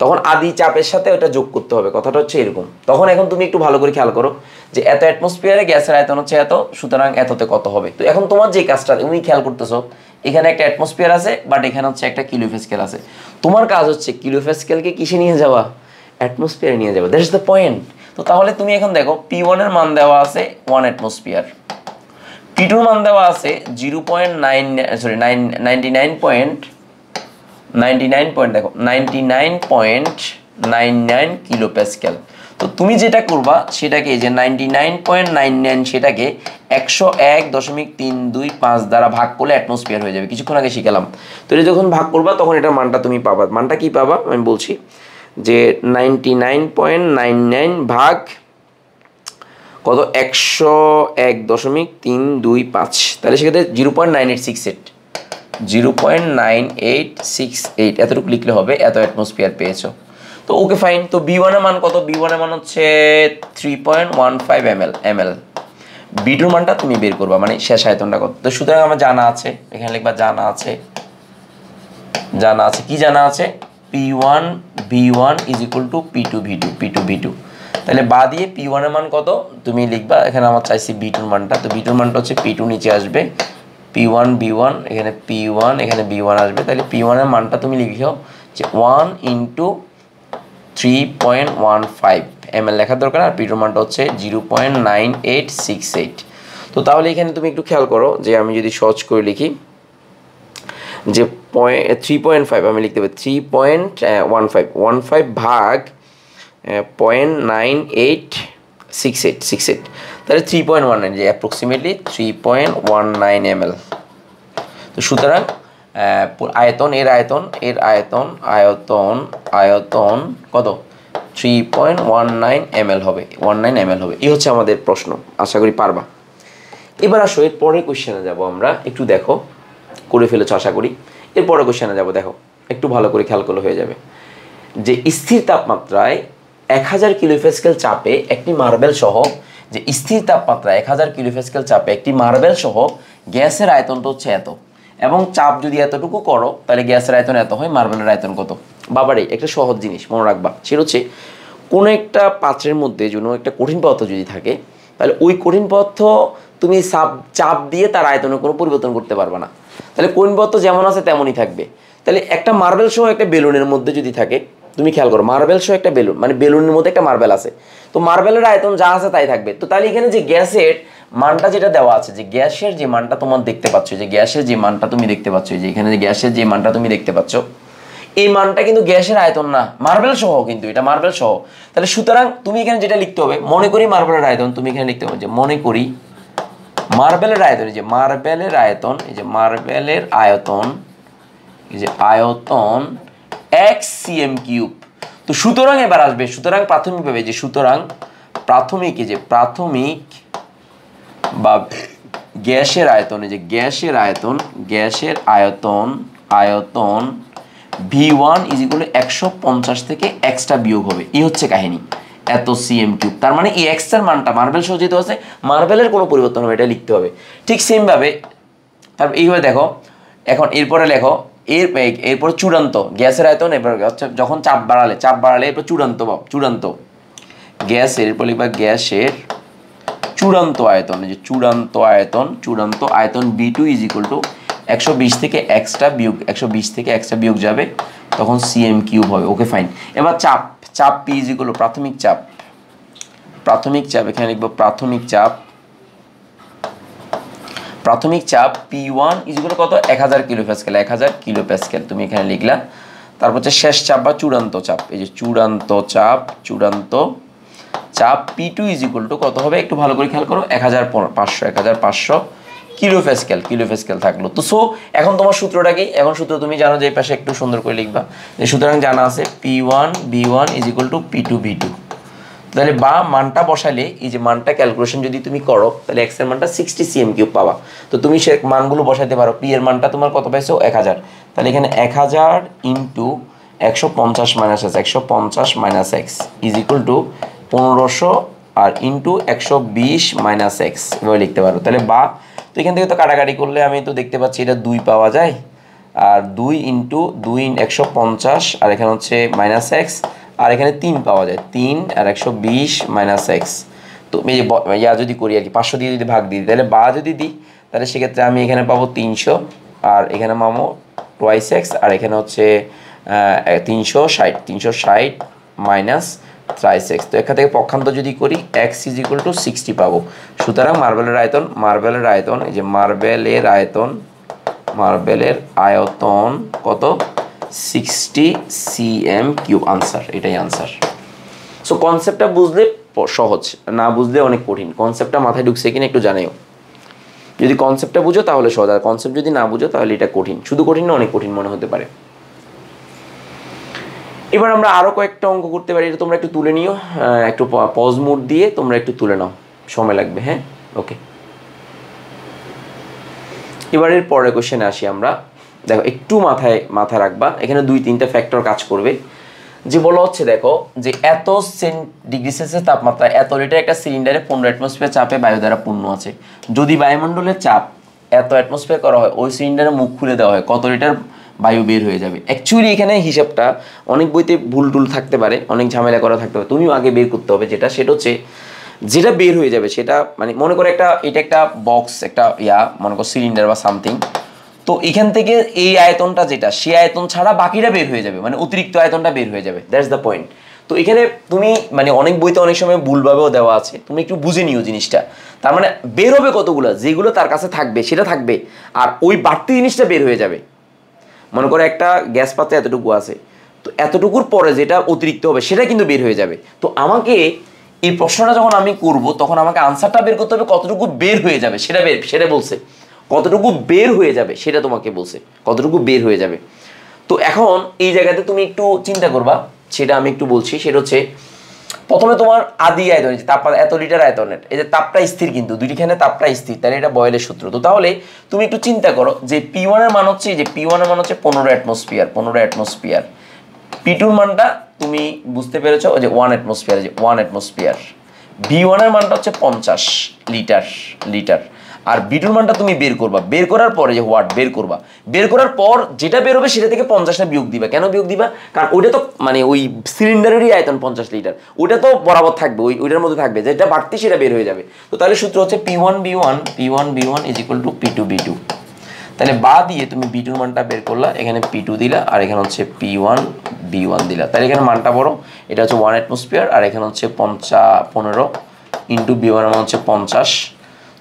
তখন আদি চাপের সাথে ওটা যোগ করতে হবে, কথাটা হচ্ছে এরকম। তখন এখন তুমি একটু ভালো করে খেয়াল করো যে এত অ্যাটমসফিয়ারে গ্যাসের আয়তন হচ্ছে এত, সুতরাং এততে কত হবে। তো এখন তোমার যে কাজটা তুমি খেয়াল করতেছো, এখানে একটা অ্যাটমসফিয়ার আছে, বাট এখানে হচ্ছে একটা কিলোপ্যাসকেল আছে। তোমার কাজ হচ্ছে কিলোপ্যাসকেলকে কিসে নিয়ে যাওয়া? অ্যাটমসফিয়ারে নিয়ে যাওয়া। That's the point. তো তাহলে তুমি এখন দেখো P1 এর মান দেওয়া আছে 1 অ্যাটমসফিয়ার, P2 এর মান দেওয়া আছে 99.99 কিলোপ্যাসকেল। তো তুমি যেটা করবা সেটাকে, যে 99.99 সেটাকে 101.325 দ্বারা ভাগ করলে অ্যাটমসফিয়ার হয়ে যাবে। কিছুক্ষণ আগে শিখালাম। তো এটা যখন ভাগ করবা তখন এটার মানটা তুমি পাবা। মানটা কি পাবা আমি বলছি, যে 99.99 ভাগ কত, 101.325, তাহলে সেক্ষেত্রে 0.9868 এতটুকু লিখলে হবে, এত অ্যাটমসফিয়ার পেয়েছো। তো ওকে ফাইন। তো B1 এর মান কত? B1 এর মান হচ্ছে 3.15 ml। B2 এর মানটা তুমি বের করবা, মানে শেষ আয়তনটা কত। তো সুতরাং আমার জানা আছে, এখানে লিখবা জানা আছে, কি জানা আছে? P1 B1 is equal to P2 V2। তাহলে বা দিয়ে P1 এর মান কত তুমি লিখবা, এখানে আমার চাইছি B2 এর মানটা। তো B2 এর মানটা হচ্ছে P2 নিচে আসবে, P1 B1, এখানে P1 এখানে B1 আসবে। তাহলে P1 এর মানটা তুমি লিখো যে 1 ইন্টু 3.15 ml লেখার দরকার, আর P2 এর মানটা হচ্ছে 0.9868। তো তাহলে এখানে তুমি একটু খেয়াল করো যে আমি যদি সহজ করে লিখি যে 3.5 আমি লিখতে পারি 3.15 ভাগ 0.9868, তাহলে 3.19, যে অ্যাপ্রক্সিমেটলি 3.19 ml। তো সুতরাং আয়তন এর আয়তন কত 3.19 ml হবে, 19 ml হবে। এই হচ্ছে আমাদের প্রশ্ন, আশা করি পারবা। এবার আসো এর পরের কোশ্চেনে যাব আমরা, একটু দেখো, করে ফেলেছো আশা করি। এর পরের কোশ্চেনে যাব, দেখো একটু ভালো করে খেয়াল করলে হয়ে যাবে যে স্থির তাপমাত্রায় 1000 কিলোপ্যাসকেল চাপে একটি মার্বেল সহ, যে স্থির তাপমাত্রায় 1000 কিলোপ্যাসকেল চাপে একটি মার্বেল সহ গ্যাসের আয়তনটা হচ্ছে এত, এবং চাপ যদি এতটুকু করো তাহলে গ্যাসের আয়তন এত হয়, মার্বেলের আয়তন কত। বাবারে একটা সহজ জিনিস মনে রাখবা, সেটা হচ্ছে কোনো একটা পাত্রের মধ্যে যেন একটা কঠিন পদার্থ যদি থাকে, তাহলে ওই কঠিন পদার্থ তুমি চাপ দিয়ে তার আয়তনের কোনো পরিবর্তন করতে পারবে না। তাহলে কঠিন পদার্থ যেমন আছে তেমনই থাকবে। তাহলে একটা মার্বেল সহ একটা বেলুনের মধ্যে যদি থাকে, তুমি খেয়াল করো মার্বেল সহ একটা বেলুন, মানে বেলুনের মধ্যে একটা মার্বেল আছে, তো মার্বেলের আয়তন যা আছে তাই থাকবে। তো তাহলে এখানে যে গ্যাসের মানটা যেটা দেওয়া আছে, যে গ্যাসের যে মানটা তোমার দেখতে পাচ্ছ, যে গ্যাসের যে মানটা তুমি দেখতে পাচ্ছ, যে এখানে যে গ্যাসের যে মানটা তুমি দেখতে পাচ্ছ, এই মানটা কিন্তু গ্যাসের আয়তন না, মার্বেল সহ, কিন্তু এটা মার্বেল সহ। তাহলে সুতরাং তুমি এখানে যেটা লিখতে হবে, মনে করি মার্বেলের আয়তন, তুমি এখানে লিখতে হবে যে মনে করি মার্বেলের আয়তন, এই যে মার্বেলের আয়তন, এই যে মার্বেলের আয়তন, এই যে আয়তন x cm3। তো সুতরাং এবার আসবে, সুতরাং প্রাথমিকভাবে যে সুতরাং প্রাথমিক, এই যে প্রাথমিক বা গ্যাসের আয়তন, এই যে গ্যাসের আয়তন V1 = 150 থেকে এক্সটা বিয়োগ হবে। এই হচ্ছে কাহিনী, এত cm3। তার মানে এই এক্স এর মানটা মার্বেল সহ যেহেতু আছে, মার্বেলের কোনো পরিবর্তন হবে, এটা লিখতে হবে। ঠিক সেমভাবে তারপর এইভাবে দেখো, এখন এরপরে লেখো এরপর চূড়ান্ত গ্যাসের আয়তন, এবার যখন চাপ বাড়ালে এরপর চূড়ান্ত গ্যাসের, এরপর লিখবা গ্যাসের চূড়ান্ত আয়তন, এই যে চূড়ান্ত আয়তন B2 = 120 থেকে এক্সটা বিয়োগ যাবে, তখন cm3 হবে। Okay fine. এবার চাপ P = প্রাথমিক চাপ, এখানে লিখবো প্রাথমিক চাপ P1 = কত 1000 কিলোপ্যাসকেল, তুমি এখানে লিখলা। তারপর হচ্ছে শেষ চাপ বা চূড়ান্ত চাপ, এই যে চূড়ান্ত চাপ P2 = কত হবে, একটু ভালো করে খেয়াল করো, 1500 কিলোপ্যাসকেল থাকলো। তো সো এখন তোমার সূত্রটা কি, এখন সূত্র তুমি জানো, যে এই পাশে একটু সুন্দর করে লিখবা, যে সুতরাং জানা আছে P1 V1 = P2 V2। তাহলে বা মানটা বসালে, এই যে মানটা ক্যালকুলেশন যদি তুমি করো, তাহলে x এর মানটা 60 cm3 পাবা। তো তুমি সে মানগুলো বসাইতে পারো। P এর মানটা তোমার কত পাইছো 1000, তাহলে এখানে 1000 × 150 - x = 1500 আর ইন্টু 120 - x এভাবে লিখতে পারো। তাহলে বা, তো এখান থেকে তো কাটাকাটি করলে আমি তো দেখতে পাচ্ছি এটা 2 পাওয়া যায়, আর 2 × 2 × 150, আর এখানে হচ্ছে -x, আর এখানে 3 পাওয়া যায়, 3 আর 120 - x। তো এই যে যদি করি আর কি, 500 দিয়ে যদি ভাগ দিই, তাহলে বা যদি দিই, তাহলে সেক্ষেত্রে আমি এখানে পাবো 300, আর এখানে পাবো 2x, আর এখানে হচ্ছে 360 - 3x। তো এখান থেকে পক্ষান্ত যদি করি x = 60 পাবো। সুতরাং মার্বেলের আয়তন, এই যে মার্বেলের আয়তন কত 60 cm3 আনসার, এটাই আনসার। সো কনসেপ্টটা বুঝলে সহজ, না বুঝলে অনেক কঠিন। কনসেপ্টটা মাথায় ঢুকছে কিনা একটু জানাও। যদি কনসেপ্টটা বুঝো তাহলে সহজ, আর কনসেপ্ট যদি না বুঝো তাহলে এটা কঠিন, শুধু কঠিন না, অনেক কঠিন মনে হতে পারে। এবার আমরা আরও কয়েকটা অঙ্ক করতে পারি, এটা তোমরা একটু তুলে নিও, একটু পজ মোড দিয়ে তোমরা একটু তুলে নাও, সময় লাগবে। হ্যাঁ, ওকে। এবারের পরের কোশ্চেনে আসি আমরা। দেখো একটু মাথায় রাখবা, এখানে 2-3টা ফ্যাক্টর কাজ করবে। যে বলা হচ্ছে, দেখো যে এত ডিগ্রি সেলসিয়াস তাপমাত্রা, এত লিটার একটা সিলিন্ডারে 15 অ্যাটমসফিয়ার চাপে বায়ু দ্বারা পূর্ণ আছে। যদি বায়ুমণ্ডলের চাপ এত অ্যাটমসফিয়ার করা হয়, ওই সিলিন্ডারে মুখ খুলে দেওয়া হয়, কত লিটার বায়ু বের হয়ে যাবে? অ্যাকচুয়ালি এখানে হিসাবটা অনেক বইতে ভুল থাকতে পারে, অনেক ঝামেলা করা থাকতে পারে, তুমিও আগে বের করতে হবে সেটা হচ্ছে যেটা বের হয়ে যাবে সেটা, মানে মনে করো এটা একটা বক্স, একটা মনে করো সিলিন্ডার বা সামথিং। তো এখান থেকে এই আয়তনটা যেটা, সেই আয়তন ছাড়া বাকিটা বের হয়ে যাবে, মানে অতিরিক্ত আয়তনটা বের হয়ে যাবে। That's the point. তো এখানে তুমি মানে অনেক বইতে অনেক সময় ভুলভাবেও দেওয়া আছে, তুমি একটু বুঝে নিও জিনিসটা। তার মানে বের হবে কতগুলো, যেগুলো তার কাছে থাকবে সেটা থাকবে, আর ওই বাড়তি জিনিসটা বের হয়ে যাবে। মনে করো একটা গ্যাস পাত্রে এতটুকু আছে, তো এতটুকুর পরে যেটা অতিরিক্ত হবে সেটা কিন্তু বের হয়ে যাবে। তো আমাকে এই প্রশ্নটা যখন আমি করব, তখন আমাকে আনসারটা বের করতে হবে কতটুকু বের হয়ে যাবে, সেটা বলছে। কতটুকু বের হয়ে যাবে সেটা তোমাকে বলছে, কতটুকু বের হয়ে যাবে। তো এখন এই জায়গাতে তুমি একটু চিন্তা করবা, সেটা আমি একটু বলছি। সেটা হচ্ছে প্রথমে তোমার আদি আয়তন, তাপমাত্রা এত লিটার আয়তনের, এই যে তাপটা স্থির, কিন্তু দুইখানে তাপটা স্থির, তাহলে এটা বয়েলের সূত্র। তো তাহলে তুমি একটু চিন্তা করো যে P1 এর মান হচ্ছে, যে P1 এর মান হচ্ছে 15 অ্যাটমসফিয়ার, 15 অ্যাটমসফিয়ার। P2 এর মানটা তুমি বুঝতে পেরেছো, যে 1 অ্যাটমসফিয়ার, যে 1 অ্যাটমসফিয়ার। B1 এর মানটা হচ্ছে 50 লিটার লিটার। আর বিটুর মানটা তুমি বের করবা, বের করার পরে যে ওয়াট বের করবা, বের করার পর যেটা বের হবে সেটা থেকে 50টা বিয়োগ দিবা। কেন বিয়োগ দিবা? কারণ ওইটা তো মানে ওই সিলিন্ডারেরই আয়তন 50 লিটার, ওইটা তো বরাবর থাকবে, ওইটার মধ্যে থাকবে, যেটা বাড়তি সেটা বের হয়ে যাবে। তো তাহলে সূত্র হচ্ছে P1 is equal to P2 B2। তাহলে বা দিয়ে তুমি B2 মানটা বের করলা, এখানে P2 দিলা, আর এখানে হচ্ছে P1 B1 দিলা। তাহলে এখানে মানটা বড়, এটা হচ্ছে 1 অ্যাটমসফিয়ার, আর এখানে হচ্ছে 15 ইন্টু B1 এর মান হচ্ছে 50।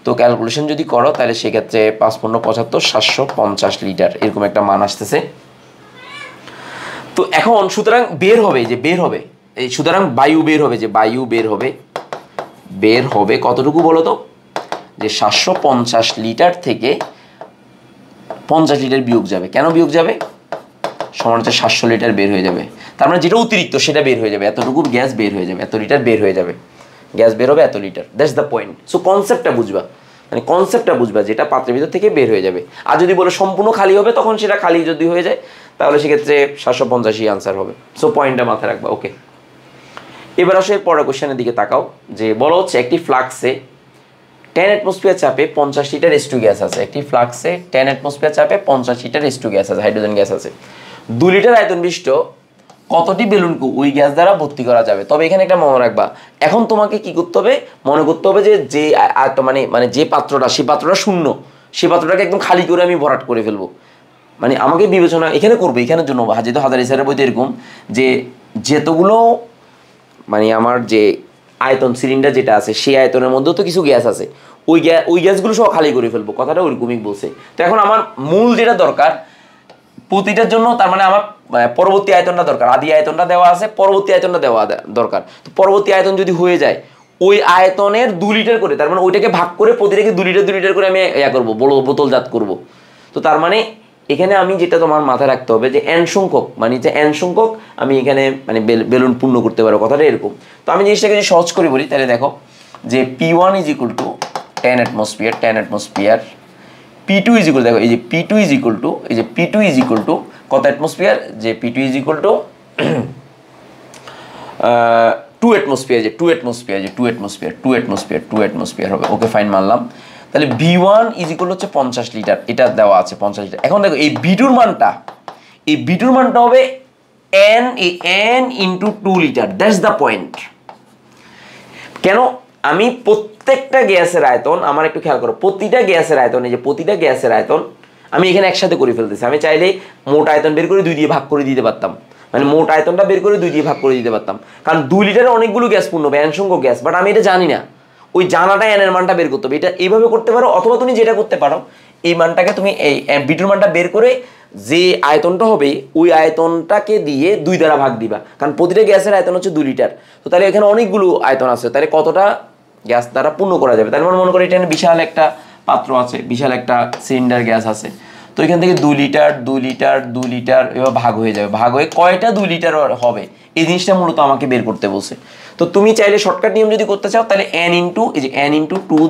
তো ক্যালকুলেশন যদি করো তাহলে সেক্ষেত্রে 5 15 75 750 লিটার এরকম একটা মান আসতেছে। তো এখন সুতরাং বের হবে, যে বের হবে এই, সুতরাং বায়ু বের হবে, যে বায়ু বের হবে কতটুকু বলো তো? যে 750 লিটার থেকে 50 লিটার বিয়োগ যাবে। কেন বিয়োগ যাবে? সমান হচ্ছে 700 লিটার বের হয়ে যাবে। তার মানে যেটা অতিরিক্ত সেটা বের হয়ে যাবে, এতটুকু গ্যাস বের হয়ে যাবে, এত লিটার বের হয়ে যাবে, গ্যাস বের হবে এত litre. That's the point. So কনসেপ্টটা বুঝবা, মানে কনসেপ্টটা বুঝবা, যেটা পাত্রের ভিতর থেকে বের হয়ে যাবে। আর যদি বলো সম্পূর্ণ খালি হবে, তখন সেটা খালি যদি হয়ে যায় তাহলে সেক্ষেত্রে 750ই আনসার হবে। সো পয়েন্টটা মাথায় রাখবা। ওকে, এবার আসলে পরের কোশ্চেনের দিকে তাকাও। যে বলা হচ্ছে একটি ফ্লাক্সে 10 অ্যাটমসফিয়ার চাপে 50 লিটার H2 গ্যাস আছে। একটি ফ্লাক্সে 10 অ্যাটমসফিয়ার চাপে 50 লিটার H2 গ্যাস আছে, হাইড্রোজেন গ্যাস আছে। 2 লিটার আয়তন বিশিষ্ট কতটি বেলুনকে ওই গ্যাস দ্বারা ভর্তি করা যাবে? তবে এখানে একটা মনে রাখবা, এখন তোমাকে কি করতে হবে, মনে করতে হবে যে যে মানে যে পাত্রটা, সেই পাত্রটা শূন্য, সেই পাত্রটাকে একদম খালি করে আমি ভরাট করে ফেলবো। মানে আমাকে বিবেচনা এখানে করবে, এখানের জন্য যেহেতু হাজার স্যারের বইতে এরকম যে যেতগুলো মানে আমার যে আয়তন সিলিন্ডার যেটা আছে সেই আয়তনের মধ্যেও তো কিছু গ্যাস আছে, ওই গ্যাসগুলো সব খালি করে ফেলবো, কথাটা ওইরকমই বলছে। তো এখন আমার মূল যেটা দরকার প্রতিটার জন্য, তার মানে আমার পরবর্তী আয়তনটা দরকার। আদি আয়তনটা দেওয়া আছে, পরবর্তী আয়তনটা দেওয়া দরকার। তো পরবর্তী আয়তন যদি হয়ে যায় ওই আয়তনের 2 লিটার করে, তার মানে ওইটাকে ভাগ করে প্রতিটাকে 2 লিটার 2 লিটার করে আমি করবো, বড় বোতলজাত করব। তো তার মানে এখানে আমি যেটা তোমার মাথায় রাখতে হবে যে n সংখ্যক, মানে যে n সংখ্যক আমি এখানে মানে বেলুন পূর্ণ করতে পারবো, কথাটা এরকম। তো আমি জিনিসটাকে যদি সহজ করে বলি তাহলে দেখো যে P1 is equal two 10 atmosphere, 10 atmosphere. P2 is equal, দেখো এই যে P2 ইজ ইকুয়াল টু, এই যে P2 ইজ ইকুয়াল টু কত অ্যাটমসফিয়ার? যে P2 is equal two 2 atmosphere, যে 2 অ্যাটমসফিয়ার, যে 2 অ্যাটমসফিয়ার, 2 অ্যাটমসফিয়ার, 2 অ্যাটমসফিয়ার হবে। ওকে ফাইন, মানলাম। তাহলে B1 ইজ ইকুয়াল হচ্ছে 50 লিটার, এটা দেওয়া আছে 50 লিটার। এখন দেখো এই B2 মানটা, এই B2 মানটা হবে n into 2 litre. That's the point. কেন? আমি প্রত্যেকটা গ্যাসের আয়তন, আমার একটু খেয়াল করো, প্রতিটা গ্যাসের আয়তন, এই যে প্রতিটা গ্যাসের আয়তন আমি এখানে একসাথে করে ফেলতেছি। আমি চাইলে মোট আয়তন বের করে 2 দিয়ে ভাগ করে দিতে পারতাম, মানে মোট আয়তনটা বের করে 2 দিয়ে ভাগ করে দিতে পারতাম, কারণ 2 লিটারে অনেকগুলো গ্যাস পূর্ণ হবে, n সংখ্যক গ্যাস। বাট আমি এটা জানি না, ওই জানাটা n এর মানটা বের করতে হবে। এটা এইভাবে করতে পারো, অথবা তুমি যেটা করতে পারো, এই মানটাকে তুমি এই বিটুর মানটা বের করে যে আয়তনটা হবে ওই আয়তনটাকে দিয়ে 2 দ্বারা ভাগ দিবা, কারণ প্রতিটা গ্যাসের আয়তন হচ্ছে 2 লিটার। তো তাহলে এখানে অনেকগুলো আয়তন আছে, তাহলে কতটা গ্যাস দ্বারা পূর্ণ করা যাবে? তাহলে মনে করি এখানে বিশাল একটা পাত্র আছে, বিশাল একটা সিলিন্ডার গ্যাস আছে। তো এখান থেকে 2 লিটার 2 লিটার 2 লিটার এবার ভাগ হয়ে যাবে, ভাগ হয়ে কয়টা 2 লিটার হবে এই জিনিসটা মূলত আমাকে বের করতে বলছে। তো তুমি চাইলে শর্টকাট নিয়ম যদি করতে চাও তাহলে n ইন্টু, এই যে n ইন্টু 2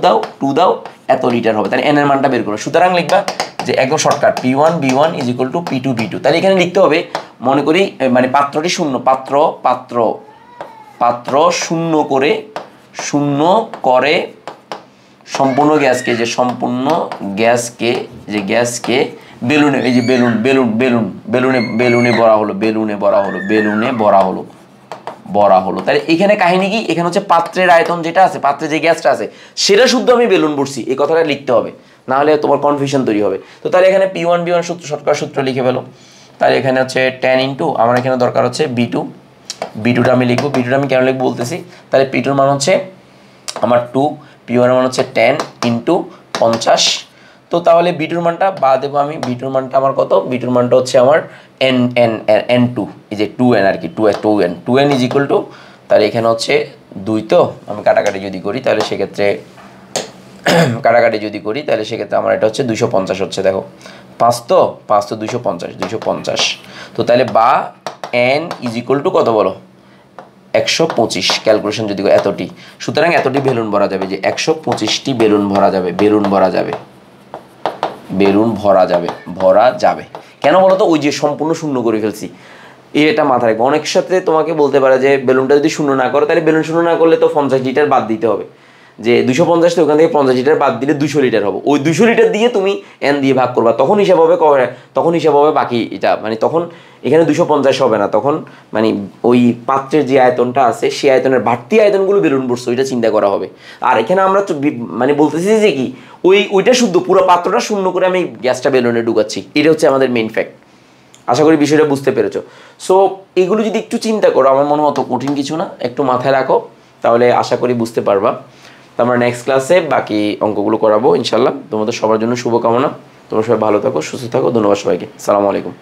দাও এত লিটার হবে, তাহলে n এর মানটা বের করো। সুতরাং লিখবা যে একদম shortcut P1 B1 is equal to P2 B2। তাহলে এখানে লিখতে হবে, মনে করি মানে পাত্রটি শূন্য, পাত্র শূন্য করে সম্পূর্ণ গ্যাসকে, যে সম্পূর্ণ গ্যাসকে, যে গ্যাসকে বেলুনে, এই যে বেলুনে ভরা হলো। তাহলে এখানে কাহিনী কি? এখানে হচ্ছে পাত্রের আয়তন যেটা আছে, পাত্রে যে গ্যাসটা আছে সেটা শুদ্ধ আমি বেলুন ভরছি, এই কথাটা লিখতে হবে, না হলে তোমার কনফিউশন তৈরি হবে। তো তাহলে এখানে P1 B1 শর্টকাট সূত্র লিখে ফেলো। তাহলে এখানে হচ্ছে 10 ইন্টু, আমার এখানে দরকার হচ্ছে B2টা আমি লিখবো। B2টা আমি কেন লিখবো বলতেছি। তাহলে P2 মান হচ্ছে আমার 2, P1 এর মান হচ্ছে 10 ইন্টু 50। তো তাহলে বিটুর মানটা বা দেবো আমি, বিটুর মানটা আমার কত? বিটুর মানটা হচ্ছে আমার n2, এই যে 2n আর কি, 2n ইজ ইকুয়াল টু, তাহলে এখানে হচ্ছে 2, তো আমি কাটাকাটি যদি করি তাহলে সেক্ষেত্রে কাটাকাটি যদি করি তাহলে সেক্ষেত্রে আমার এটা হচ্ছে 250 হচ্ছে। দেখো 5 তো 250 তো তাহলে বা n ইজ ইকুয়াল টু কত বলো 125 ক্যালকুলেশন যদি এতটি, সুতরাং এতটি বেলুন ভরা যাবে, যে 125টি বেলুন ভরা যাবে, ভরা যাবে। কেন বলো তো, ওই যে সম্পূর্ণ শূন্য করে ফেলছি, এটা মাথায় রাখবে। অনেক সাথে তোমাকে বলতে পারে যে বেলুনটা যদি শূন্য না করো, তাহলে বেলুন শূন্য না করলে তো 50 লিটার বাদ দিতে হবে, যে 250 ওখান থেকে 50 লিটার বাদ দিলে 200 লিটার হবে। ওই 200 লিটার দিয়ে তুমি n দিয়ে ভাগ করবা, তখন হিসাব হবে বাকি এটা, মানে তখন এখানে 250 হবে না, তখন মানে ওই পাত্রের যে আয়তনটা আছে সেই আয়তনের বাড়তি আয়তনগুলো বেলুন ভরছে ওইটা চিন্তা করা হবে। আর এখানে আমরা মানে বলতেছি যে কি ওইটা শুদ্ধ, পুরো পাত্রটা শূন্য করে আমি গ্যাসটা বেলুনে ঢুকাচ্ছি, এটা হচ্ছে আমাদের মেইন ফ্যাক্ট। আশা করি বিষয়টা বুঝতে পেরেছো। সো এগুলো যদি একটু চিন্তা করো, আমার মনে হতো কঠিন কিছু না, একটু মাথায় রাখো, তাহলে আশা করি বুঝতে পারবা। তো আমরা নেক্সট ক্লাসে বাকি অঙ্কগুলো করাবো ইনশাল্লাহ। তোমাদের সবার জন্য শুভকামনা, তোমরা সবাই ভালো থাকো, সুস্থ থাকো। ধন্যবাদ সবাইকে, আসসালামু আলাইকুম।